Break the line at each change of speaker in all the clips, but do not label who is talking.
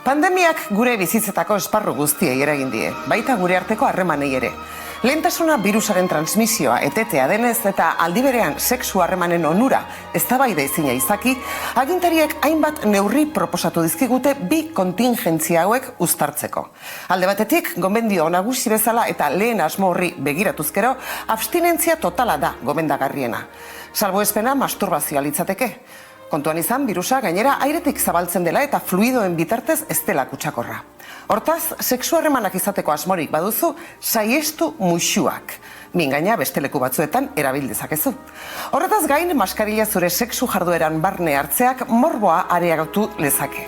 Pandemiak gure bizitzetako esparru guztiei eragin die, baita gure arteko harremanei ere. Lehentasuna birusaren transmisioa etetea denez eta aldi berean sexu harremanen onura eztabaida ezina izaki, agintariek hainbat neurri proposatu dizkigute bi kontingentzia hauek uztartzeko. Alde batetik, gomendio nagusi bezala eta lehen asmo horri begiratuzkero, abstinentzia totala da gomendagarriena. Salbuespena masturbazioa litzateke. Kontuan izan, birusa gainera airetik zabaltzen dela eta fluidoen bitartez ez dela kutsakorra. Hortaz, sexu harremanak izateko asmorik baduzu, saiestu muxuak. Mingaina beste leku batzuetan erabil dezakezu. Horretaz gain, maskarilla zure sexu jardueran barne hartzeak morboa areagotu lezake.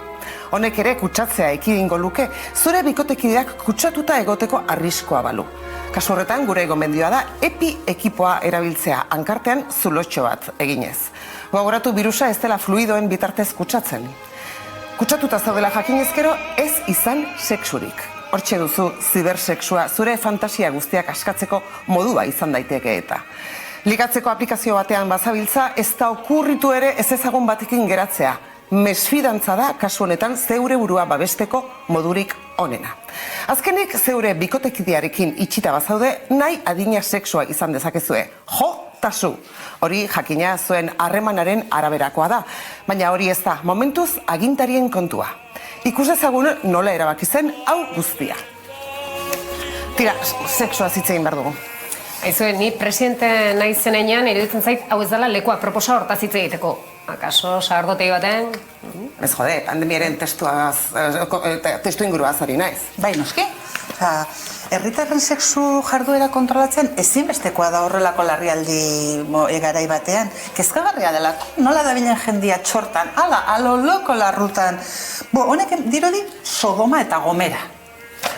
Honek ere kutsatzea ekidingo luke, zure bikotekideak kutsatuta egoteko arriskoa balu. Kasu horretan, gure gomendioa da EPI ekipoa erabiltzea, hankartean zulotxo bat eginez. Gogoratu birusa ez dela fluidoen bitartez kutsatzen. Kutsatuta zaudela jakinezkero, ez izan sexurik. Hortxe duzu zibersexua zure fantasia guztiak askatzeko modua izan daiteke eta. Ligatzeko aplikazio batean bazabiltza, ez da okurritu ere ez ezagun batekin geratzea. Mesfidantza da kasu honetan zeure burua babesteko modurik onena. Azkenik zeure bikotekidearekin itxita bazaude, nahi adina sexua izan dezakezue. Tasu. Hori jakina zuen harremanaren araberakoa da, baina hori ez da momentuz agintarien kontua. Ikus ezagun nola erabaki zen hau guztia. Tira, sexua zitzein behar dugu.
Aizue, ni presidente nahi zenean iruditzen zait hau ez dela lekua proposa hortaz hitz egiteko. Akaso sagardotei baten?
Ez jode, pandemiaren testu inguruaz ari naiz.
Bai, noski? Herritarren sexu jarduera kontrolatzen ezinbestekoa da horrelako larrialdi garai batean. Kezkagarria delako, nola dabilen jendia txortan, alo loko larrutan. Honek dirudi Sodoma eta Gomera.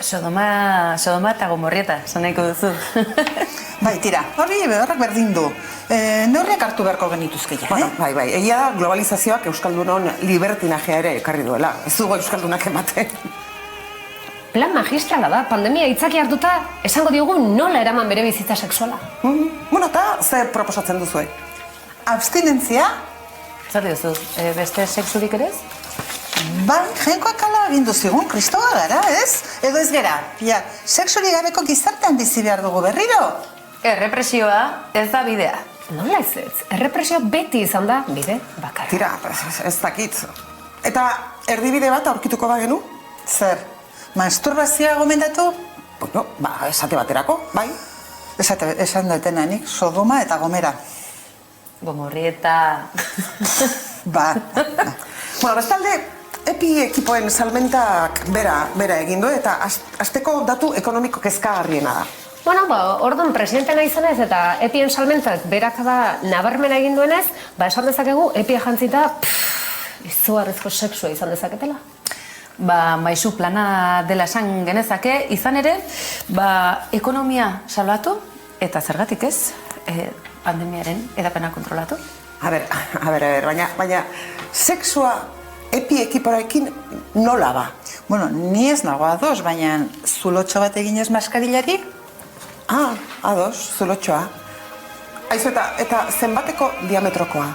Sodoma eta Gomorrieta, zanaiko duzu.
Bai, tira, horrek berdin du. Neurriak hartu beharko genituzke ja,
Bai, egia da globalizazioak euskaldunon libertinajea ere ekarri duela. Ez dugu euskaldunak ematen.
Plan magistrala da, pandemia itzaki hartuta, esango diogu nola eraman bere bizitza sexuala.
Eta ze proposatzen duzue?
Abstinentzia?
Zer diozu, beste sexurik ere ez?
Bai, jenkoak ala egin duzigun, kristoa gara, ez? Edo ez gera, sexurik gabeko gizartean bizi behar dugu berriro?
Errepresioa ez da bidea.
Nola ez ez? Errepresioa beti izan da bide bakarra.
Tira, ez dakit. Eta erdibide bat aurkituko bagenu?
Zer? Masturbazioa gomendatu?
Esate baterako, bai.
Esan dutena nik, Sodoma eta Gomera.
Gomorrieta.
Bestalde, EPI ekipoen salmentak bera egin du eta asteko datu ekonomiko kezkagarriena da.
Orduan presidentena izanez eta EPIen salmentak berakada nabarmena egin duenez, esan dezakegu EPIa jantzita izugarrizko sexua izan dezaketela.
Maizu plana dela esan genezake, izan ere, ekonomia salbatu eta zergatik ez, pandemiaren edapena kontrolatu.
A ber, baina sexua EPI ekiporekin nola ba?
Ni ez nago ados, baina zulotxo bat eginez maskarillari?
Ados, zulotxoa. Aizu eta zenbateko diametrokoa?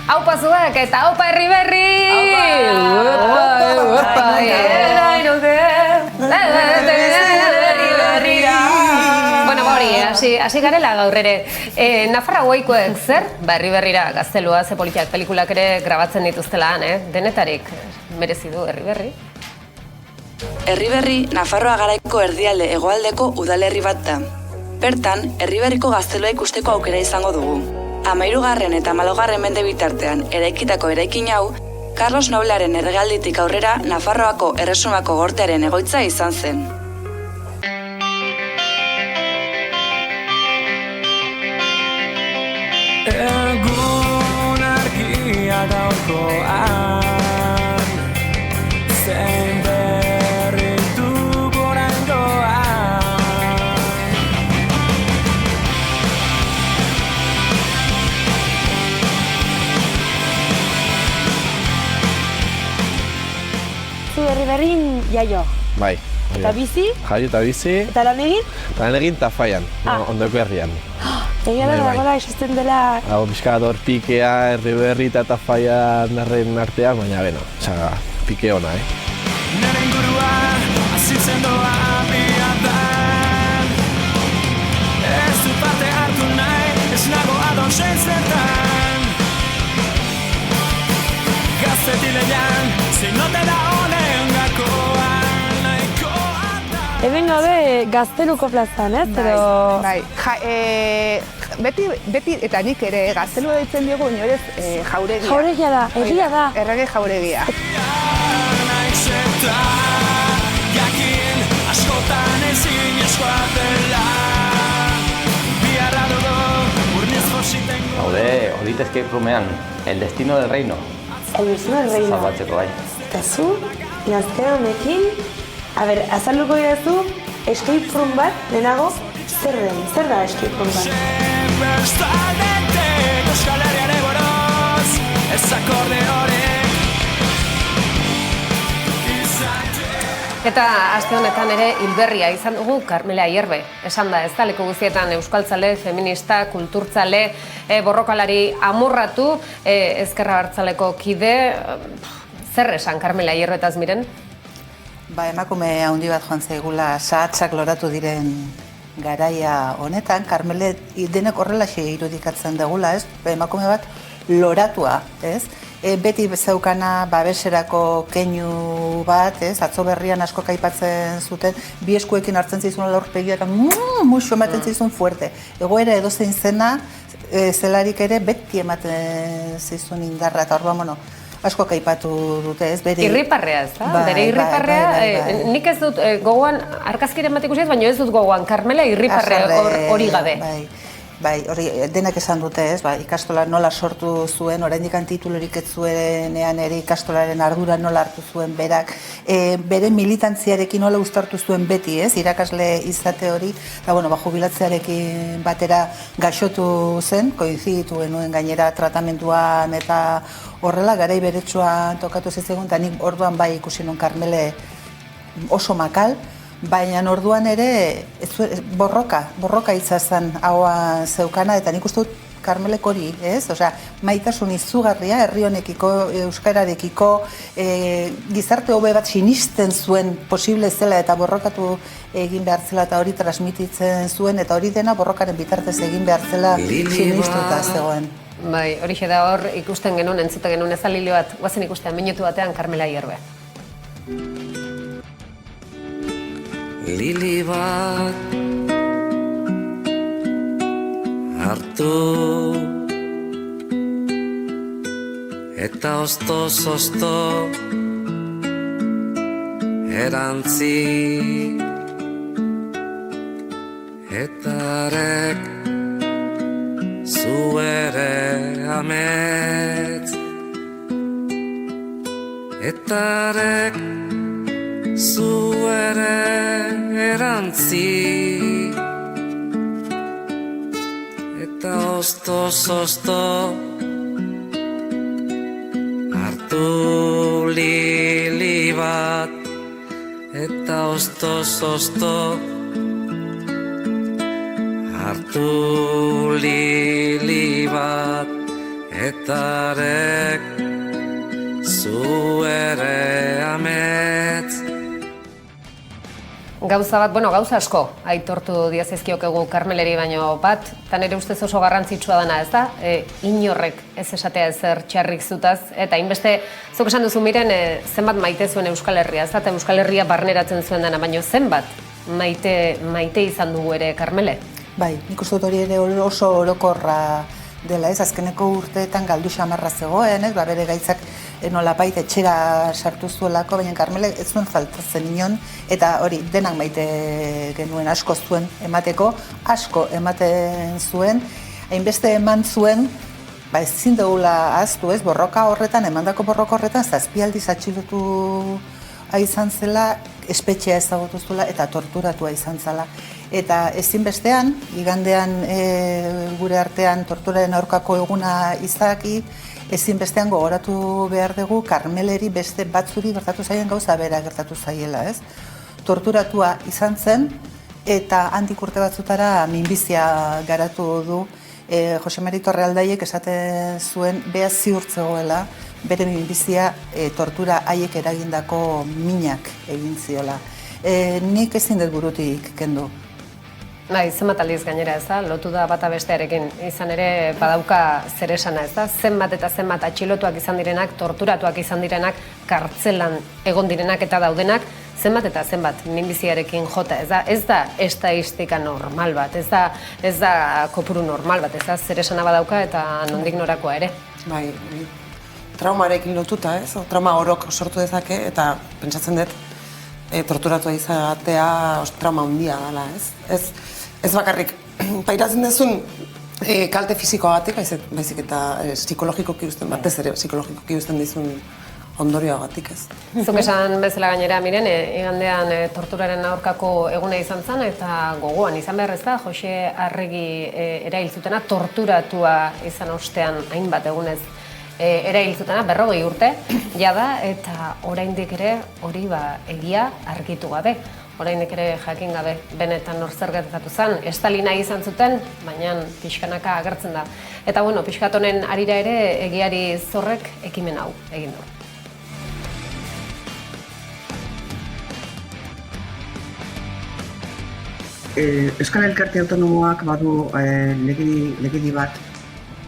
Aupa zuek eta aupa herri berri! Hasi garela gaur ere. Nafarra goikoek zer? Herri berrira gaztelua, ze politiak pelikulak ere grabatzen dituztela han, denetarik merezi du herri berri.
Herri berri, Nafarroa garaiko erdialde hegoaldeko udalerri bat da. Bertan, herri berriko gaztelua ikusteko aukera izango dugu. 13. eta 14. mende bitartean eraikitako eraikin hau, Carlos Noblearen erregalditik aurrera Nafarroako Erresumako gortearen egoitza izan zen.
Egun argia gaurkoan, zein jaio.
Bai.
Eta bizi?
Jaio eta bizi.
Eta lan egin?
Eta lan egin Tafaian, ondoko herrian.
Egia da dagoela esaten dela...
Hau, pixka bat hor pikea, Erriberri eta Tafaian arren artean, baina beno, oza, pike ona,
Nere ingurua, azitzen doa apia da. Ez dut parte hartu nahi, ez nago adon zertan. Gaztetilean, zeinotela honen gakoan, nahikoa da.
Hemen gaude Gazteluko plazan, ez?
Bai, beti eta nik ere Gaztelu deitzen diogu inorez jauregia.
Jauregia da, egia da.
Errege jauregia.
Jakin askotan ezin eskoa dela. Biarra dugu urniz jositen gola.
Haude, horita escape roomean, el destino del reino.
El destino del reino.
Zabatzeko bai.
Eta zu, gaztea honekin, azalduko didazu, escape room bat, lehenago, zer da escape room bat?
Bestaldetek Euskal Herriaren boroz, ez akorde horek.
Eta aste honetan ere hilberria izan dugu Karmele Ayerbe. Esan da, ez da, leku guztietan euskaltzale, feminista, kulturtzale, borrokalari amurratu, ezkerra abertzaleko kide. Zer esan Karmele Ayerbeetaz miren?
Emakume handi bat joan zaigula sahatzak loratu diren garaia honetan, Karmele denek horrelaxe irudikatzen degula, ez? Emakume bat loratua, ez? Beti zeukana babeserako keinu bat, ez? Atzo berrian asko aipatzen zuten, bi eskuekin hartzen zizun aurpegia eta muxu ematen zizun fuerte. Egoera edozein zena, zelarik ere beti ematen zizun indarra, eta orduan, asko aipatu dute, ez?
Irriparrea, ez da? Bere irriparrea, nik ez dut gogoan, argazkiren bat ikusiet, baina ez dut gogoan, Karmele irriparrea hori gabe.
Bai, hori denak esan dute, ez? Ikastola nola sortu zuen, oraindik titulurik ez zuenean ere ikastolaren ardura nola hartu zuen berak, bere militantziarekin nola uztartu zuen beti, ez? Irakasle izate hori, eta jubilatzearekin batera gaixotu zen, koinziditu genuen gainera tratamenduan eta horrela garai beretsuan tokatu zitzaigun, eta nik orduan bai ikusi nun Karmele oso makal, baina orduan ere borroka izan haua zeukana, eta nik uste dut Karmelek hori, ez? Osea, maitasun izugarria, herri honekiko, euskararekiko, gizarte hobe bat sinisten zuen posible zela eta borrokatu egin behar zela eta hori transmititzen zuen, eta hori dena borrokaren bitartez egin behar zela sinistuta zegoen.
Bai, hori da hor ikusten genuen, entzuten genuen ezalile bat, guazen ikustean minutu batean Karmele Ayerbe.
Lili bat hartu eta ozto erantzi eta arek zu ere amets eta arek zu ere erantzi eta ozto hartu lili bat eta ozto hartu lili bat eta arek zu ere amets.
Gauza bat, gauza asko aitortu diazizkiokegu Karmeleri baino bat, eta nire ustez oso garrantzitsua dena, ez da? Inorrek ez esatea ezer txarrik zutaz, eta inbeste, zuk esan duzu miren, zenbat maite zuen Euskal Herria, ez da? Eta Euskal Herria barneratzen zuen dena, baino zenbat maite izan dugu ere Karmele?
Bai, nik uste dut hori ere oso orokorra dela, ez? Azkeneko urteetan galdu xamarra zegoen, ez? Bere gaitzak nolapait etxera sartu zuelako, baina Karmele ez zuen faltatzen inon, eta hori denak maite genuen asko zuen emateko, asko ematen zuen, hainbeste eman zuen, ezin dugula ahaztu, ez? Borroka horretan, emandako borroka horretan, zazpialdiz atxilotu izan zela, espetxea ezagutu zuela eta torturatua izan zela. Eta ezinbestean, igandean gure artean torturaren aurkako eguna izaki, ezinbestean gogoratu behar dugu Karmeleri beste batzuri gertatu zaien gauza bera gertatu zaiela, ez? Torturatua izan zen, eta handik urte batzutara minbizia garatu du. Jose Mari Torrealdaiek esaten zuen beha ziurtzegoela, bere minbizia tortura haiek eragindako minak egin ziola. Nik ezin dut burutik kendu.
Bai, zenbat aldiz gainera, ez da, lotu da bata bestearekin, izan ere badauka zer esana, ez da, zenbat eta zenbat atxilotuak izan direnak, torturatuak izan direnak, kartzelan egon direnak eta daudenak, zenbat eta zenbat minbiziarekin jota, ez da estatistika normal bat, ez da kopuru normal bat, ez da zer esana badauka eta nondik norakoa ere.
Bai, traumarekin lotuta, ez? Trauma orok sortu dezake eta pentsatzen dut torturatua izatea trauma handia dela, ez? Ez bakarrik, pairatzen dezun kalte fisikoagatik, baizik eta psikologikoki uzten, batez ere psikologikoki uzten dizun ondorioagatik, ez.
Zuk esan bezala gainera, miren, igandean torturaren aurkako eguna izan zen, eta gogoan izan behar ez da, Jose Arregi erail zutena, torturatua izan ostean hainbat egunez erail zutena, 40 urte, jada, eta oraindik ere hori egia argitu gabe. Oraindik ere jakin gabe benetan nor zer gertatu zen, Stalina izan zuten, baina pixkanaka agertzen da. Eta bueno, pixkat honen harira ere egiari zorrek ekimen hau egin du.
Euskal Elkarte Autonomoak badu legedi bat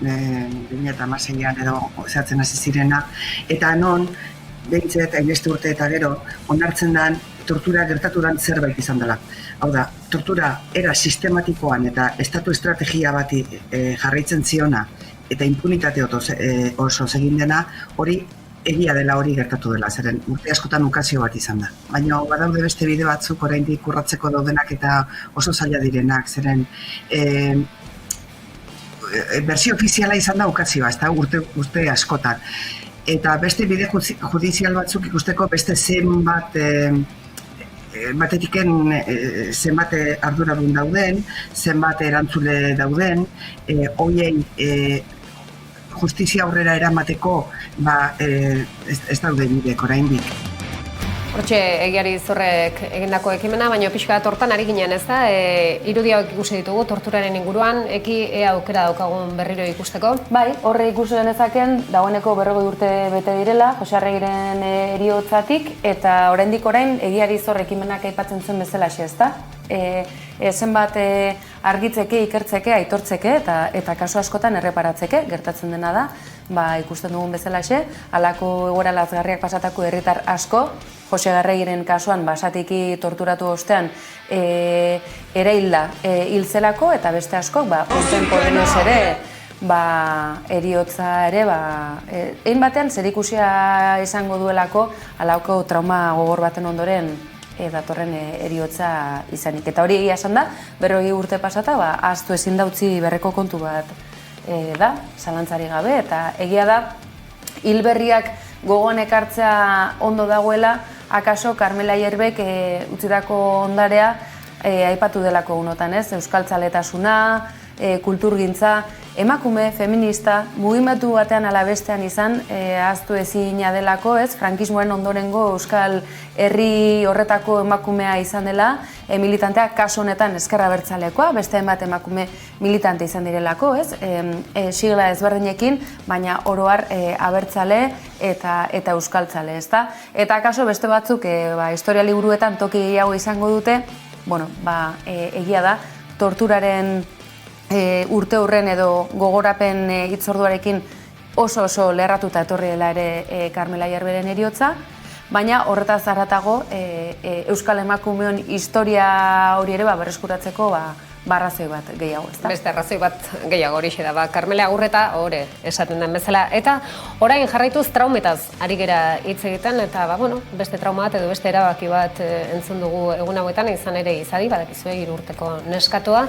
2016an edo zehatzen hasi zirena, eta non behintzet, hainbeste urte eta gero, onartzen den tortura gertatu den zerbait izan dela. Hau da, tortura era sistematikoan eta estatu estrategia bati jarraitzen ziona eta impunitate oso egin dena, hori egia dela hori gertatu dela, zeren urte askotan ukazio bat izan da. Baina badaude beste bide batzuk oraindik urratzeko daudenak eta oso zaila direnak, zeren berzio ofiziala izan da ukazioa, ez da urte askotan. Eta beste bide judizial batzuk ikusteko beste zenbat batetiken zenbat arduradun dauden, zenbat erantzule dauden, hoiei justizia aurrera eramateko ez daude bidek oraindik.
Hortxe egiari zorrek egindako ekimena, baina pixka tortan ari ginen, ez da? Irudiak ikusi ditugu torturaren inguruan, ea aukera daukagun berriro ikusteko?
Bai, horre ikusi denezaken, dagoeneko 40 urte bete direla, Jose Arregiren heriotzatik, eta oraindik orain egiari zor ekimenak aipatzen zuen bezalaxe, ez da? Zenbat argitzeke, ikertzeke, aitortzeke eta kasu askotan erreparatzeke gertatzen dena da, ikusten dugun bezalaxe, halako egoera lazgarriak pasatako herritar asko, Jose Arregiren kasuan basatiki torturatu ostean ere hil zelako, eta beste askok, urten Podemos ere, heriotza ere, egin batean zerikusia izango duelako, halako trauma gogor baten ondoren datorren heriotza izanik. Eta hori egia esan da, 40 urte pasata, ahaztu ezin da utzi berreko kontu bat da, zalantzari gabe, eta egia da, hilberriak gogoan ekartzea ondo dagoela, akaso Karmela Ierbek utzitako ondarea aipatu delako unotan, ez? Euskaltzaletasuna, kulturgintza, emakume, feminista, mugimendu batean ala bestean izan, ahaztu ezina delako, ez? Frankismoaren ondorengo Euskal Herri horretako emakumea izan dela, militantea kasu honetan ezker abertzalekoa, beste hainbat emakume militante izan direlako, ez? Sigla ezberdinekin, baina oro har abertzale eta euskaltzale, ezta? Eta kaso beste batzuk historia liburuetan toki gehiago izango dute, egia da, torturaren urte hurren edo gogorapen hitzorduarekin oso lerratuta etorri dela ere Karmela Ierberen heriotza, baina horretaz haratago Euskal Emakumeon historia hori ere berreskuratzeko arrazoi bat gehiago, ezta?
Beste arrazoi bat gehiago horixe da, Karmela Agurreta hori esaten den bezala. Eta orain jarraituz traumetaz ari gera hitz egiten, eta beste trauma bat edo beste erabaki bat entzun dugu egun hauetan, izan ere izadi, badakizue 3 urteko neskatoa,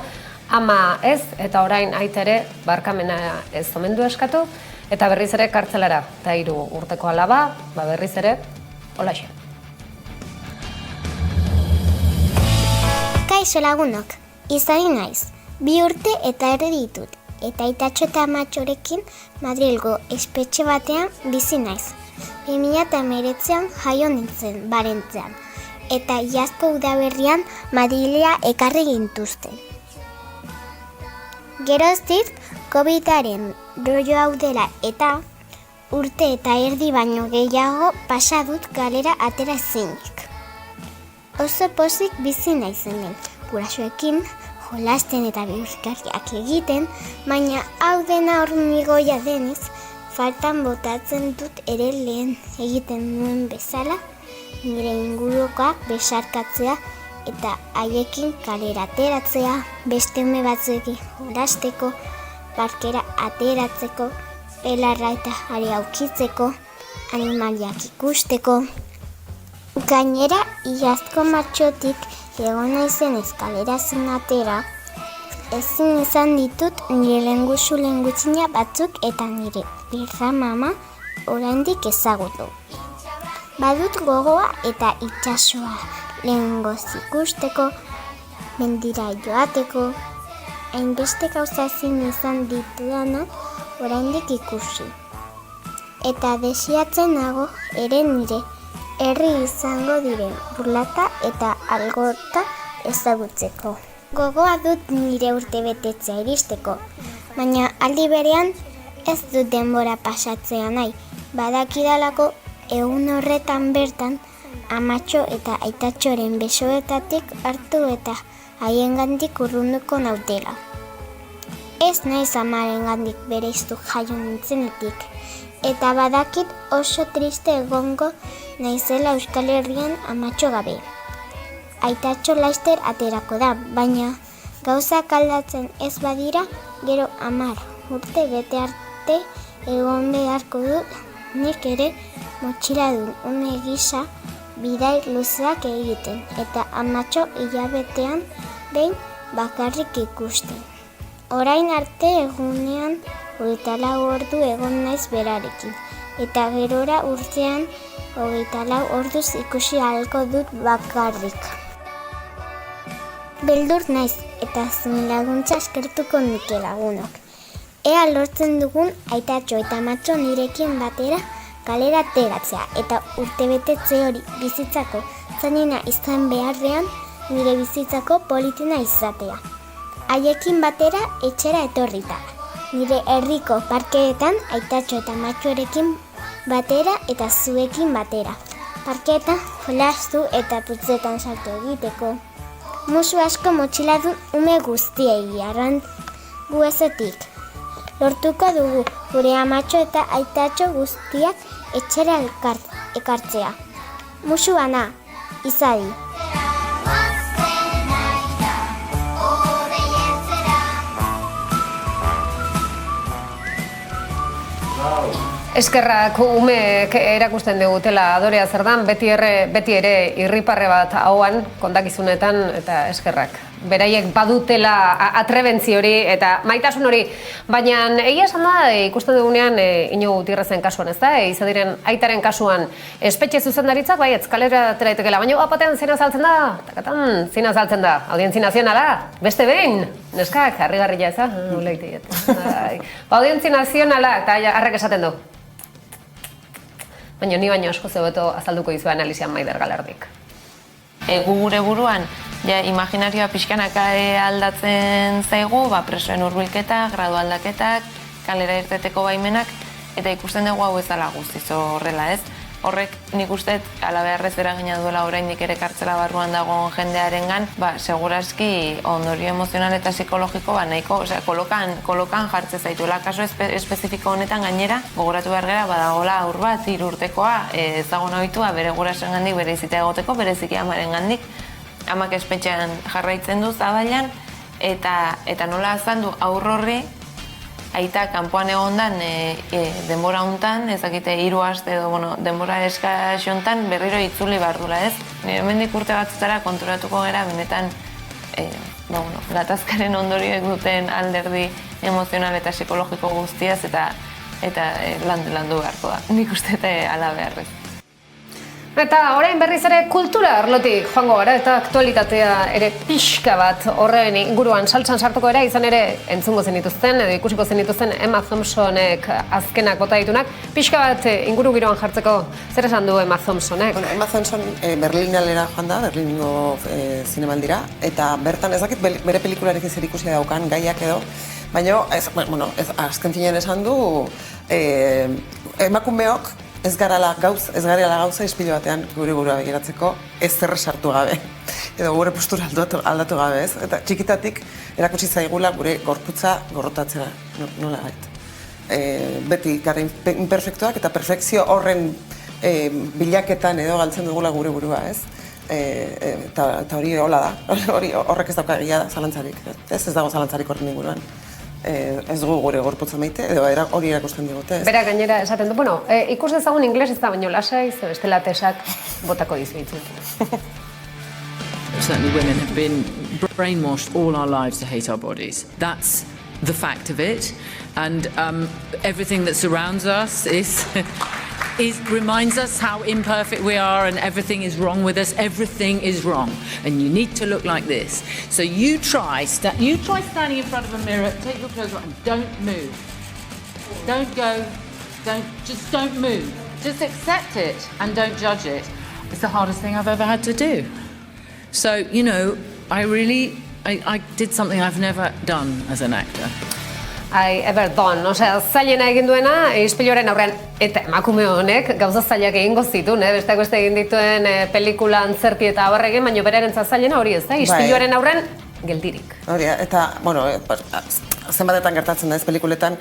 ama ez, eta orain aita ere barkamena ez omen du eskatu, eta berriz ere kartzelara, eta 3 urteko alaba, berriz ere, holaxe.
Kaixo lagunok, izari naiz, 2 urte eta ere ditut. eta aitatxo eta amatxorekin Madrilgo espetxe batean bizi naiz. 2019an jaio nintzen Barentzean, eta iazko udaberrian Madrilera ekarri gintuzten. Geroztik, COVID-aren rollo hau dela eta urte eta erdi baino gehiago pasa dut kalera atera ezinik. Oso pozik bizi naizen den, gurasoekin, jolasten eta bihurrikarriak egiten, baina hau dena hormigoia denez, faltan botatzen dut ere lehen egiten nuen bezala, nire ingurukoak besarkatzea eta haiekin kalera ateratzea, beste ume batzuekin jolasteko, parkera ateratzeko, belarra eta ari aukitzeko, animaliak ikusteko. Gainera, iazko martxotik egon naizen eskalera zen atera, ezin izan ditut nire lengutxina batzuk eta nire birra mama oraindik ezagutu. Badut gogoa eta itsasoa lehengoz ikusteko, mendira joateko, hainbeste gauza ezin izan ditudana oraindik ikusi. Eta desiatzen nago ere nire herri izango diren burlata eta algota ezagutzeko. Gogoa dut nire urtebetetzea iristeko, baina aldi berean ez dut denbora pasatzea nahi. Badakidalako egun horretan bertan amatxo eta aitatxoren besoetatik hartu eta haiengandik urrunduko nautela. Ez naiz amarengandik bereiztu jaio nintzenetik, eta badakit oso triste egongo naizela Euskal Herrian amatxo gabe. Aitatxo laster aterako da, baina gauzak aldatzen ez badira, gero 10 urte bete arte egon beharko dut nik ere motxiladun ume gisa bidai luzeak egiten, eta amatxo hilabetean behin bakarrik ikusten. Orain arte egunean 24 ordu egon naiz berarekin, eta gerora urtean 24 orduz ikusi ahalko dut bakarrik. Beldur naiz eta zuen laguntza eskertuko nike lagunok. Ea lortzen dugun aitatxo eta amatxo nirekin batera kalera ateratzea eta urtebetetze hori bizitzako zainena izan beharrean nire bizitzako politena izatea. Haiekin batera etxera etorrita, nire herriko parkeetan aitatxo eta amatxorekin batera eta zuekin batera. Parkeetan jolastu eta putzetan salto egiteko. Musu asko motxiladun ume guztiei arrangu ezetik. Lortuko dugu gure amatxo eta aitatxo guztiak etxera ekartzea. Musu bana, izadi.
Eskerrak umeek erakusten digutela adorea zer dan, beti ere irriparre bat hauan kontakizunetan, eta eskerrak. Beraiek badutela atrebentzi hori eta maitasun hori, baina egia esan da ikusten dugunean Iñigo Gutierrezen kasuan, ez da? Izadiren aitaren kasuan espetxe zuzendaritzak bai kalera atera daitekela, baina batean zina azaltzen da, takatan zina azaltzen da, audientzi nazionala, beste behin, neskak, harrigarria eza? Audientzi nazionala, eta harrek esaten du. Baina ni baino asko zebeto azalduko dizu analizian Maider Galardik.
Gu gure buruan, imaginarioa pixkanaka aldatzen zaigu, presoen hurbilketa, gradu aldaketak, kalera irteteko baimenak, eta ikusten dugu hau ez dela guztiz horrela ez. Horrek nik uste ala beharrez eragina duela oraindik ere kartzela barruan dagoen jendearengan, segurazki ondorio emozional eta psikologiko nahiko, kolokan jartze zaituela. Kaso espezifiko honetan gainera, gogoratu behar gara, badagola aur bat, 3 urtekoa, ez dago nahitua bere gurasoengandik bere izita egoteko, bereziki amarengandik, amak espetxean jarraitzen du zabailan, eta nola azaldu aur horri, aita kanpoan egondan denbora hontan, ezakite 3 aste edo denbora eskaz hontan berriro itzuli behar dula ez. Hemendik urte batzutara konturatuko gara benetan gatazkaren ondorioek duten alderdi emozional eta psikologiko guztiaz eta landu beharko da. Nik uste ala beharrez.
Eta orain berriz ere kultura arlotik joango gara eta aktualitatea ere pixka bat horren inguruan saltsan sartuko era, izan ere entzungo zenituzten edo ikusiko zenituzten Emma Thompsonek azkenak bota ditunak, pixka bat inguru giroan jartzeko zer esan du Emma Thompsonek?
Bueno, Emma Thompson Berlinalera joan da, Berlingo zinemaldira, eta bertan ez dakit bere pelikularekin zer ikusia daukan gaiak edo, baina azken finean esan du emakumeok ez garela gauza ispilu batean gure burua begiratzeko ez zer sartu gabe, edo gure postura aldatu gabe, ez? Eta txikitatik erakutsi zaigula gure gorputza gorrotatzera, nola gait. Beti gara imperfektuak eta perfekzio horren bilaketan edo galtzen dugula gure burua, ez? Eta hori hola da, horrek ez dauka egia da zalantzarik, ez dago zalantzarik horren inguruan. Ez dugu gure gorputza maite, edo hori erakusten digute.
Bera gainera esaten du, bueno, ikus dezagun ingles ez da baino lasai, ze bestela tesak botako dizuitzen.
Certainly women have been brainwashed all our lives to hate our bodies. That's the fact of it. And everything that surrounds us reminds us how imperfect we are and everything is wrong with us. Everything is wrong. And you need to look like this. So you try standing in front of a mirror, take your clothes off and don't move. Don't go, just don't move. Just accept it and don't judge it. It's the hardest thing I've ever had to do. So, you know, I did something I've never done as an actor.
I ever done, zailena egin duena, ispiluaren aurrean, eta emakume honek gauza zailak egingo zituen, besteak beste egin dituen pelikula antzerki eta abarregen, baina berarentza zailena hori ez da, ispiluaren aurrean geldirik.
Hori, eta, bueno, zenbatetan gertatzen da ez pelikuletan,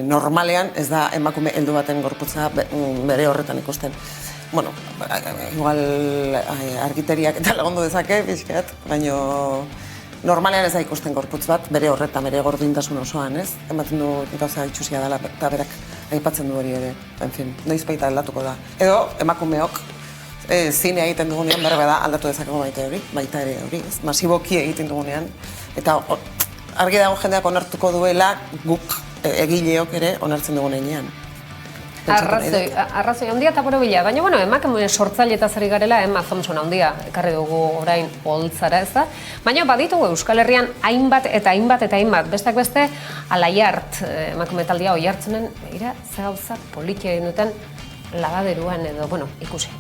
normalean ez da emakume heldu baten gorputza bere horretan ikusten. Bueno, igual argiteriak eta lagundu dezake, pixkat, baina normalean ez da ikusten gorputz bat, bere horretan, bere gordintasun osoan, ez? Ematen du gauza itxusia dela, eta berak aipatzen du hori ere, en fin, noiz baita aldatuko da. Edo, emakumeok, zine egiten dugunean, berbe da, aldatu dezakego baita ere hori, ez? Masiboki egiten dugunean, eta argi dago jendeak onartuko duela, guk egileok ere onartzen dugunean.
Arrazoi handia eta borobila, baina bueno, emakumeen sortzailetaz ari garela Emma Thompson handia ekarri dugu orain oholtzara, ez da? Baina baditugu Euskal Herrian hainbat eta hainbat, besteak beste Alaiart emakume taldea Oiartzunen, begira, ze gauza politia egin duten labaderuan edo, bueno, ikusi.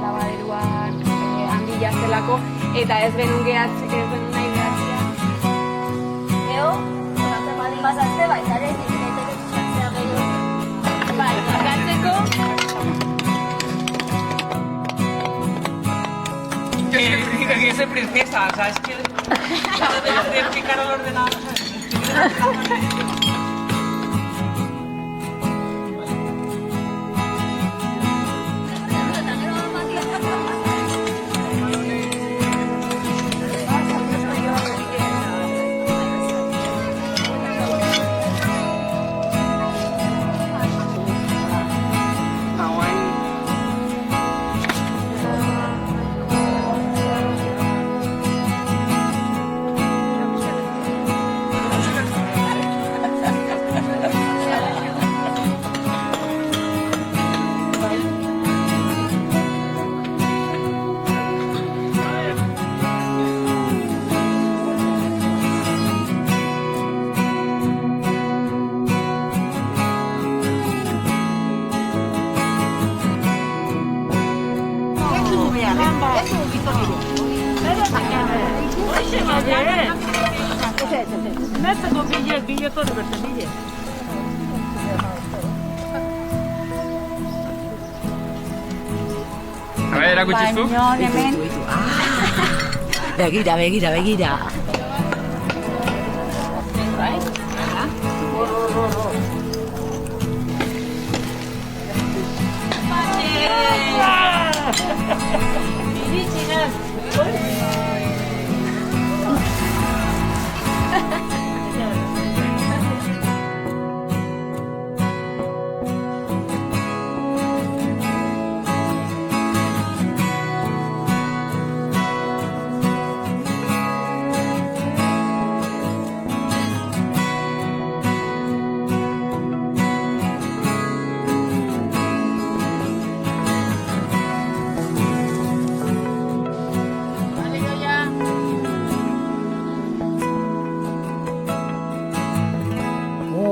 labaderuan handi jazelako, eta ez benun nahi gehatzea.
Eo, horatzen baldin bazazte, baitare, dikinetek esuskatzea gehiago. Bai, bakatzeko.
Yo creo que soy princesa, o sea, es que... de explicar al ordenador,
A ver, erakutsi zu?
Begira, begira, begira.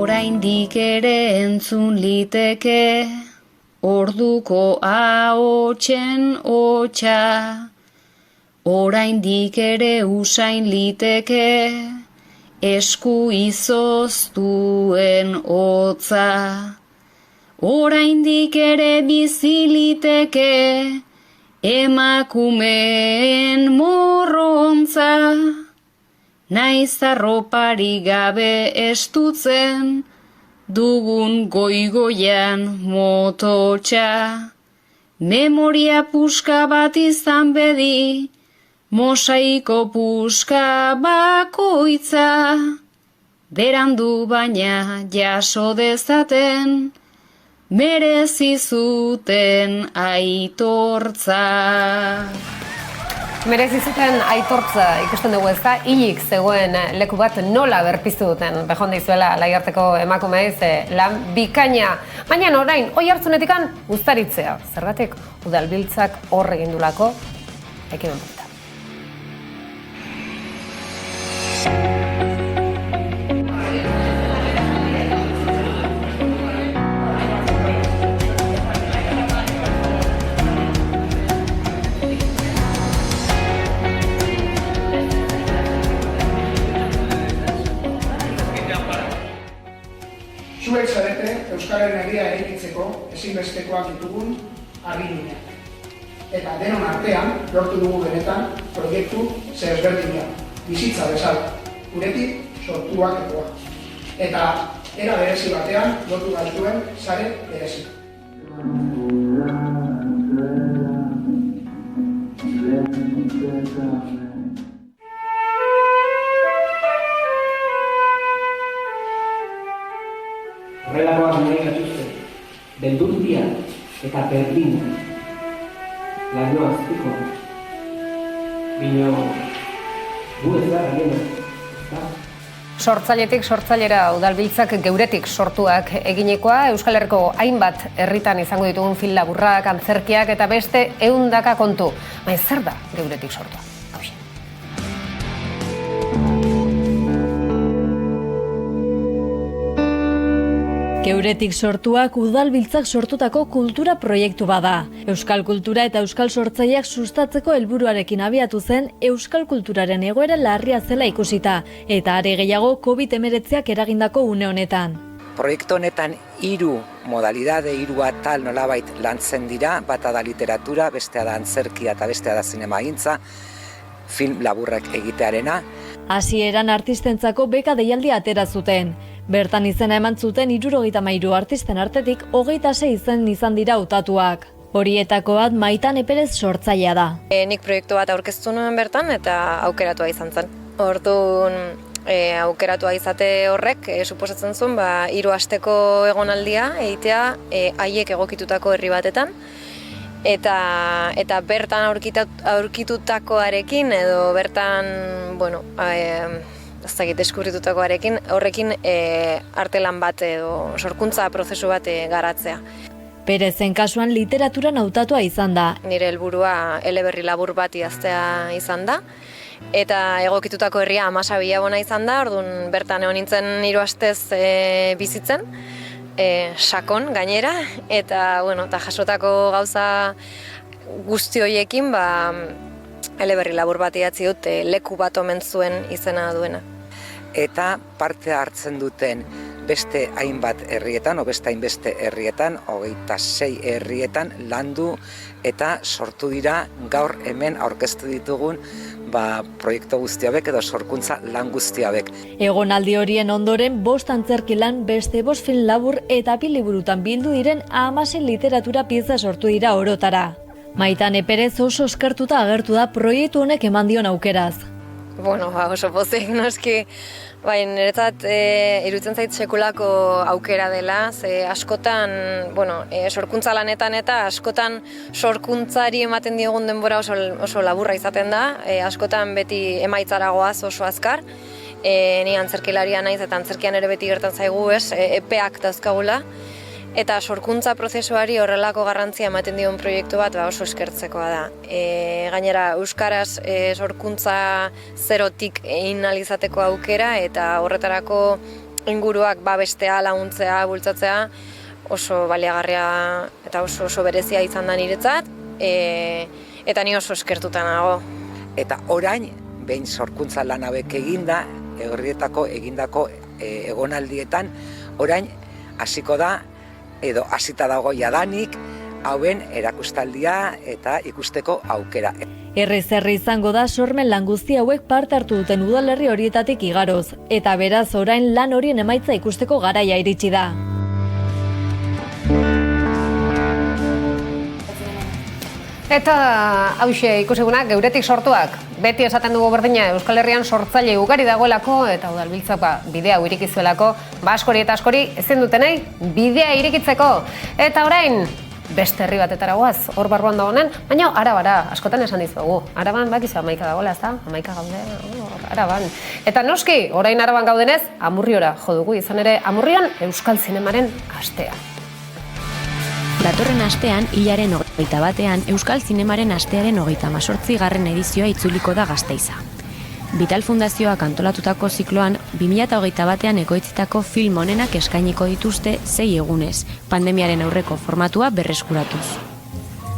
Oraindik ere entzun liteke, orduko ahotsen hotsa. Oraindik ere usain liteke, esku izoztuen hotza. Oraindik ere bizi liteke, emakumeen morrontza. Naiz arropari gabe estutzen, dugun goigoian mototxa. Memoria puska bat izan bedi, mosaiko puska bakoitza. Berandu baina jaso dezaten, merezi zuten aitortza.
Merezi zuten aitortza ikusten dugu ezta, hilik zegoen leku bat nola berpiztu duten behon dizuela Laiarteko emakumeiz lan bikaina. Baina orain, Oiartzunetikan uztaritzea. Zergatik udalbiltzak hor egindulako ekimen bat.
Zuek zarete Euskararen herria eraikitzeko ezinbestekoak ditugun agindunak. Eta denon artean lortu dugu benetan proiektu ezberdinak, bizitza bezala, guretik sortuakekoa. Eta era berezi batean lotu gaituen sare berezi.
Horrelakoak nahi gatuzte, beldurtia eta berdina, laino azpiko, bino gu ez da gero,
Sortzailetik sortzailera udalbiltzak geuretik sortuak eginekoa, Euskal Herriko hainbat herritan izango ditugun film laburrak, antzerkiak eta beste 100 kontu. Baina zer da geuretik sortua?
Euretik sortuak udalbiltzak sortutako kultura proiektu bada. Euskal kultura eta euskal sortzaileak sustatzeko helburuarekin abiatu zen euskal kulturaren egoera larria zela ikusita, eta are gehiago COVID-19ak eragindako une honetan.
Proiektu honetan 3 modalidade, 3 atal nolabait lantzen dira, bata da literatura, bestea da antzerkia eta bestea da zinemagintza, film laburrak egitearena.
Hasieran artistentzako beka deialdia atera zuten. Bertan izena eman zuten 73 artisten artetik 26 izen izan dira hautatuak. Horietako bat Maitane Perez sortzailea da.
Nik proiektu bat aurkeztu nuen bertan eta aukeratua izan zen. Orduan aukeratua izate horrek suposatzen zuen 3 asteko egonaldia egitea haiek egokitutako herri batetan. Eta bertan aurkitutakoarekin edo bertan, deskubritutakoarekin, horrekin artelan bat edo sorkuntza prozesu bat garatzea.
Perezen kasuan literaturan hautatua izan da.
Nire helburua eleberri labur bat idaztea izan da. Eta egokitutako herria Amasa Bilabona izan da, orduan bertan egon nintzen 3 astez bizitzen. Sakon gainera, eta jasotako gauza guzti horiekin eleberri labur bat idatzi dut leku bat omen zuen izena duena.
Eta parte hartzen duten beste hainbat herrietan, beste hainbeste herrietan, 26 herrietan landu eta sortu dira gaur hemen aurkeztu ditugun proiektu guztiabek edo sorkuntza lan guztiabek.
Egonaldi horien ondoren 5 antzerki lan, beste 5 film labur eta 2 liburutan bildu diren 16 literatura pieza sortu dira orotara. Maitane Perez oso eskertuta agertu da proiektu honek eman dion aukeraz.
Oso pozik noski, niretzat iruditzen zait sekulako aukera dela, ze askotan, sorkuntza lanetan eta askotan sorkuntzari ematen diogun denbora oso laburra izaten da, askotan beti emaitzara goaz oso azkar, ni antzerkilaria naiz eta antzerkian ere beti gertan zaigu epeak dauzkagula, eta sorkuntza prozesuari horrelako garrantzia ematen dion proiektu bat oso eskertzekoa da. Gainera, euskaraz sorkuntza zerotik egin alizateko aukera eta horretarako inguruak babestea, laguntzea, bultzatzea oso baliagarria eta oso berezia izan da niretzat, eta ni oso eskertuta nago.
Eta orain, behin sorkuntza lan hauek eginda, herrietako egindako egonaldietan, orain hasiko da edo hasita dago jadanik, hauen erakustaldia eta ikusteko aukera.
Herriz-herri izango da sormen lan guzti hauek parte hartu duten udalerri horietatik igaroz, eta beraz orain lan horien emaitza ikusteko garaia iritsi da.
Eta hauxe ikusigunak geuretik sortuak. Beti esaten dugu berdina Euskal Herrian sortzaile ugari dagoelako eta udalbiltzak bidea irikizuelako, askori eta askori ezin dutenei bidea irikitzeko. Eta orain beste herri batetara goaz, hor barruan dagoen, baina Arabara, askotan esan dizuegu. Araban bakizu 11 dagoela, ezta? 11 gaude, Araban. Eta noski, orain Araban gaudenez, Amurriora jo dugu, izan ere Amurrion Euskal Zinemaren astea.
Datorren astean, hilaren 21ean, Euskal Zinemaren astearen 38. edizioa itzuliko da Gasteiza. Vital Fundazioak antolatutako zikloan, 2021ean ekoitzitako film onenak eskainiko dituzte 6 egunez, pandemiaren aurreko formatua berreskuratuz.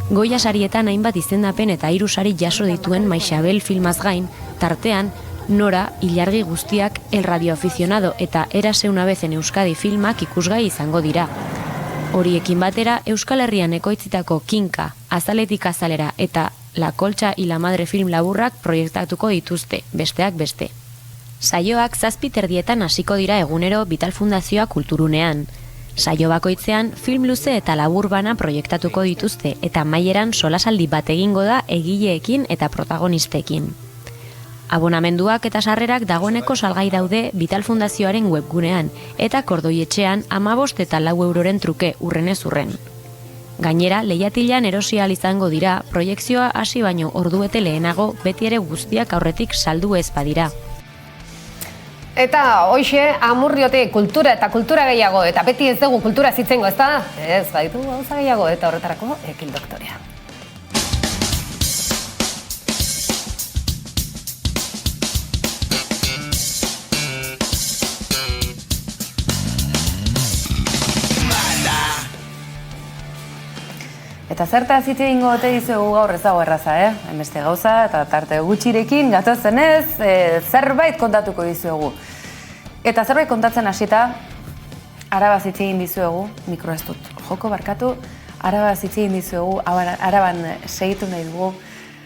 Goya sarietan hainbat izendapen eta 3 sari jaso dituen Maixabel filmaz gain, tartean, Nora, Ilargi guztiak, El radioaficionado eta Érase una vez en Euskadi filmak ikusgai izango dira. Horiekin batera, Euskal Herrian ekoitzitako Kinka, Azaletik azalera eta La Colcha y la Madre film laburrak proiektatuko dituzte, besteak beste. Saioak 7:30 hasiko dira egunero Vital Fundazioa kulturunean. Saio bakoitzean, film luze eta labur bana proiektatuko dituzte eta amaieran solasaldi bat egingo da egileekin eta protagonistekin. Abonamenduak eta sarrerak dagoeneko salgai daude Vital Fundazioaren webgunean eta Kordoietxean 15 eta 4 euroren truke urrenez urren. Gainera, lehiatilan erosi ahal izango dira, proiekzioa hasi baino orduete lehenago beti ere guztiak aurretik saldu ez badira.
Eta hoxe, Amurriotik kultura eta kultura gehiago, eta beti ez dugu kultura zitzengo, ez da? Ez, baditu gauza gehiago, eta horretarako Ekil Doktorea.
Eta zertaz hitz egingo ote dizuegu gaur ez dago erraza, Hainbeste gauza eta tarte gutxirekin gatozenez zerbait kontatuko dizuegu. Eta zerbait kontatzen hasita, arabaz hitz egin dizuegu, mikroa ez dut joko barkatu, arabaz hitz egin dizuegu, araban segitu nahi dugu,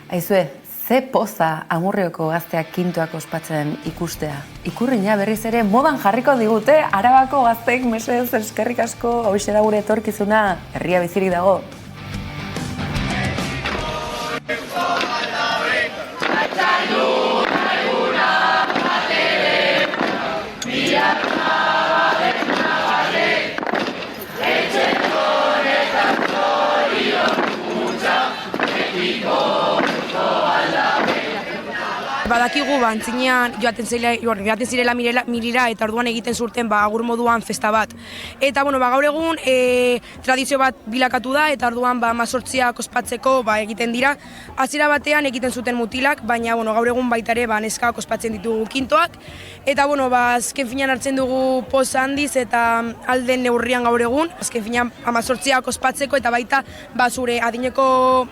aizue, ze poza Amurrioko gazteak kintuak ospatzen ikustea. Ikurrina berriz ere modan jarriko digute, Arabako gazteek mesedez eskerrik asko, hauxe da gure etorkizuna, herria bizirik dago.
Badakigu antzinean joaten zirela mirira eta orduan egiten zurten agur moduan festa bat. Eta gaur egun tradizio bat bilakatu da eta orduan 18ak ospatzeko egiten dira. Hasiera batean egiten zuten mutilak, baina gaur egun baita ere neskak ospatzen ditugu kintoak. Eta azken finean hartzen dugu poz handiz eta alden neurrian gaur egun. Azken finean 18ak ospatzeko eta baita zure adineko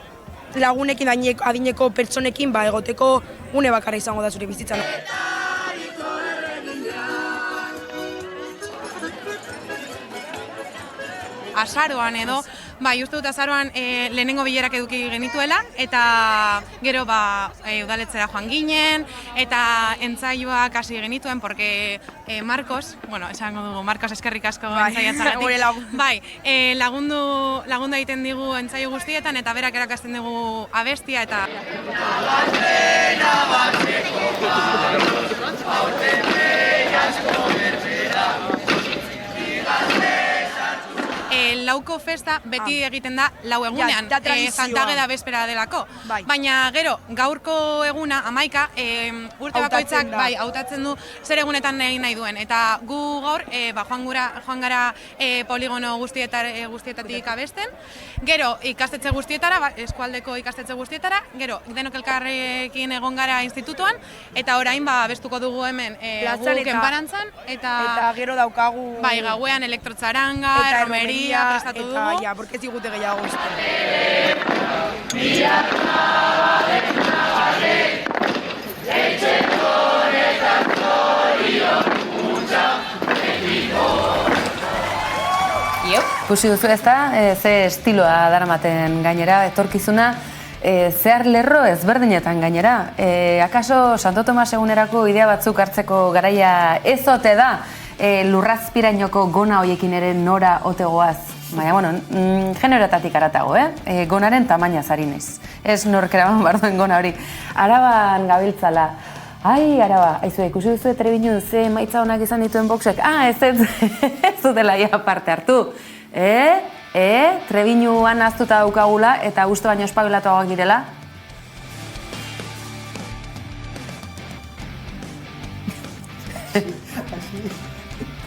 lagunekin, adineko pertsonekin egoteko une bakarra izango da zure bizitzan.
Azaroan edo, uste dut azaroan lehenengo bilerak eduki genituela, eta gero udaletzera joan ginen, eta entzaioak hasi genituen, porque Marcos, esango dugu, Marcos eskerrik asko entzaiatzagatik, lagundu egiten digu entzaio guztietan, eta berak erakasten dugu abestia, eta... Lauko festa beti egiten da lau egunean, Santageda bespera delako. Baina gero, gaurko eguna, 11, urte bakoitzak hautatzen du zer egunetan egin nahi duen. Eta gu gaur joan gara poligono guztietatik abesten, gero ikastetxe guztietara, eskualdeko ikastetxe guztietara, gero denok elkarrekin egon gara institutuan, eta orain abestuko dugu hemen guk enparantzan, eta
gero daukagu...
Gauean elektrotzaranga, erromeria, prestatu dugu.
Eta, porque ez digute gehiago guztien.
Ikusi duzu ezta, ze estiloa daramaten gainera, etorkizuna, zehar lerro ezberdinetan gainera. Akaso Santo Tomas egunerako idea batzuk hartzeko garaia ez ote da, lurrazpirainoko gona hoiekin ere nora otegoaz. Baina, generotatik aratago, gonaren tamainaz ari naiz. Ez norkeraban barduen gona hori. Araban gabiltzala. Ai, Araba, aizue, ikusi duzu Trebinun ze maitza honak izan dituen boxek? Ez dutela ia parte hartu. Trebinuan aztuta daukagula eta uste baino espabilatuagoak direla.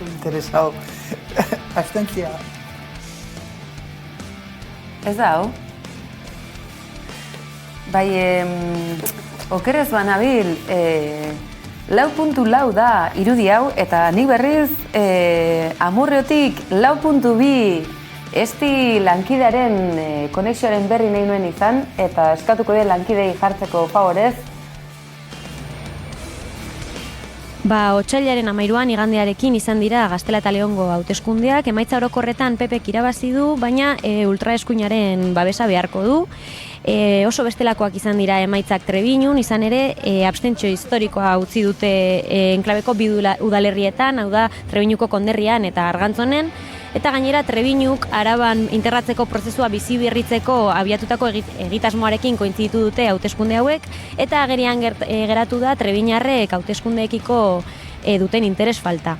Interesado. Abstentzia.
Ez da, hau? Bai, okerez banabil, 4.4 da irudi hau, eta nik berriz Amurriotik 4.2 esti lankidearen konexioaren berri nahi nuen izan, eta eskatuko den lankidei jartzeko favorez.
Otsailaren 13an igandearekin izan dira Gaztela eta Leongo hauteskundeak, emaitza orokorretan PPk irabazi du, baina ultraeskuinaren babesa beharko du. Oso bestelakoak izan dira emaitzak Trebinun, izan ere abstentzio historikoa utzi dute enklabeko bi udalerrietan, hau da Trebiñuko konderrian eta Argantzonen, eta gainera Trebinuk Araban integratzeko prozesua bizi berritzeko abiatutako egitasmoarekin kointziditu dute hauteskunde hauek, eta agerian geratu da Trebiñarrek hauteskundeekiko duten interes falta.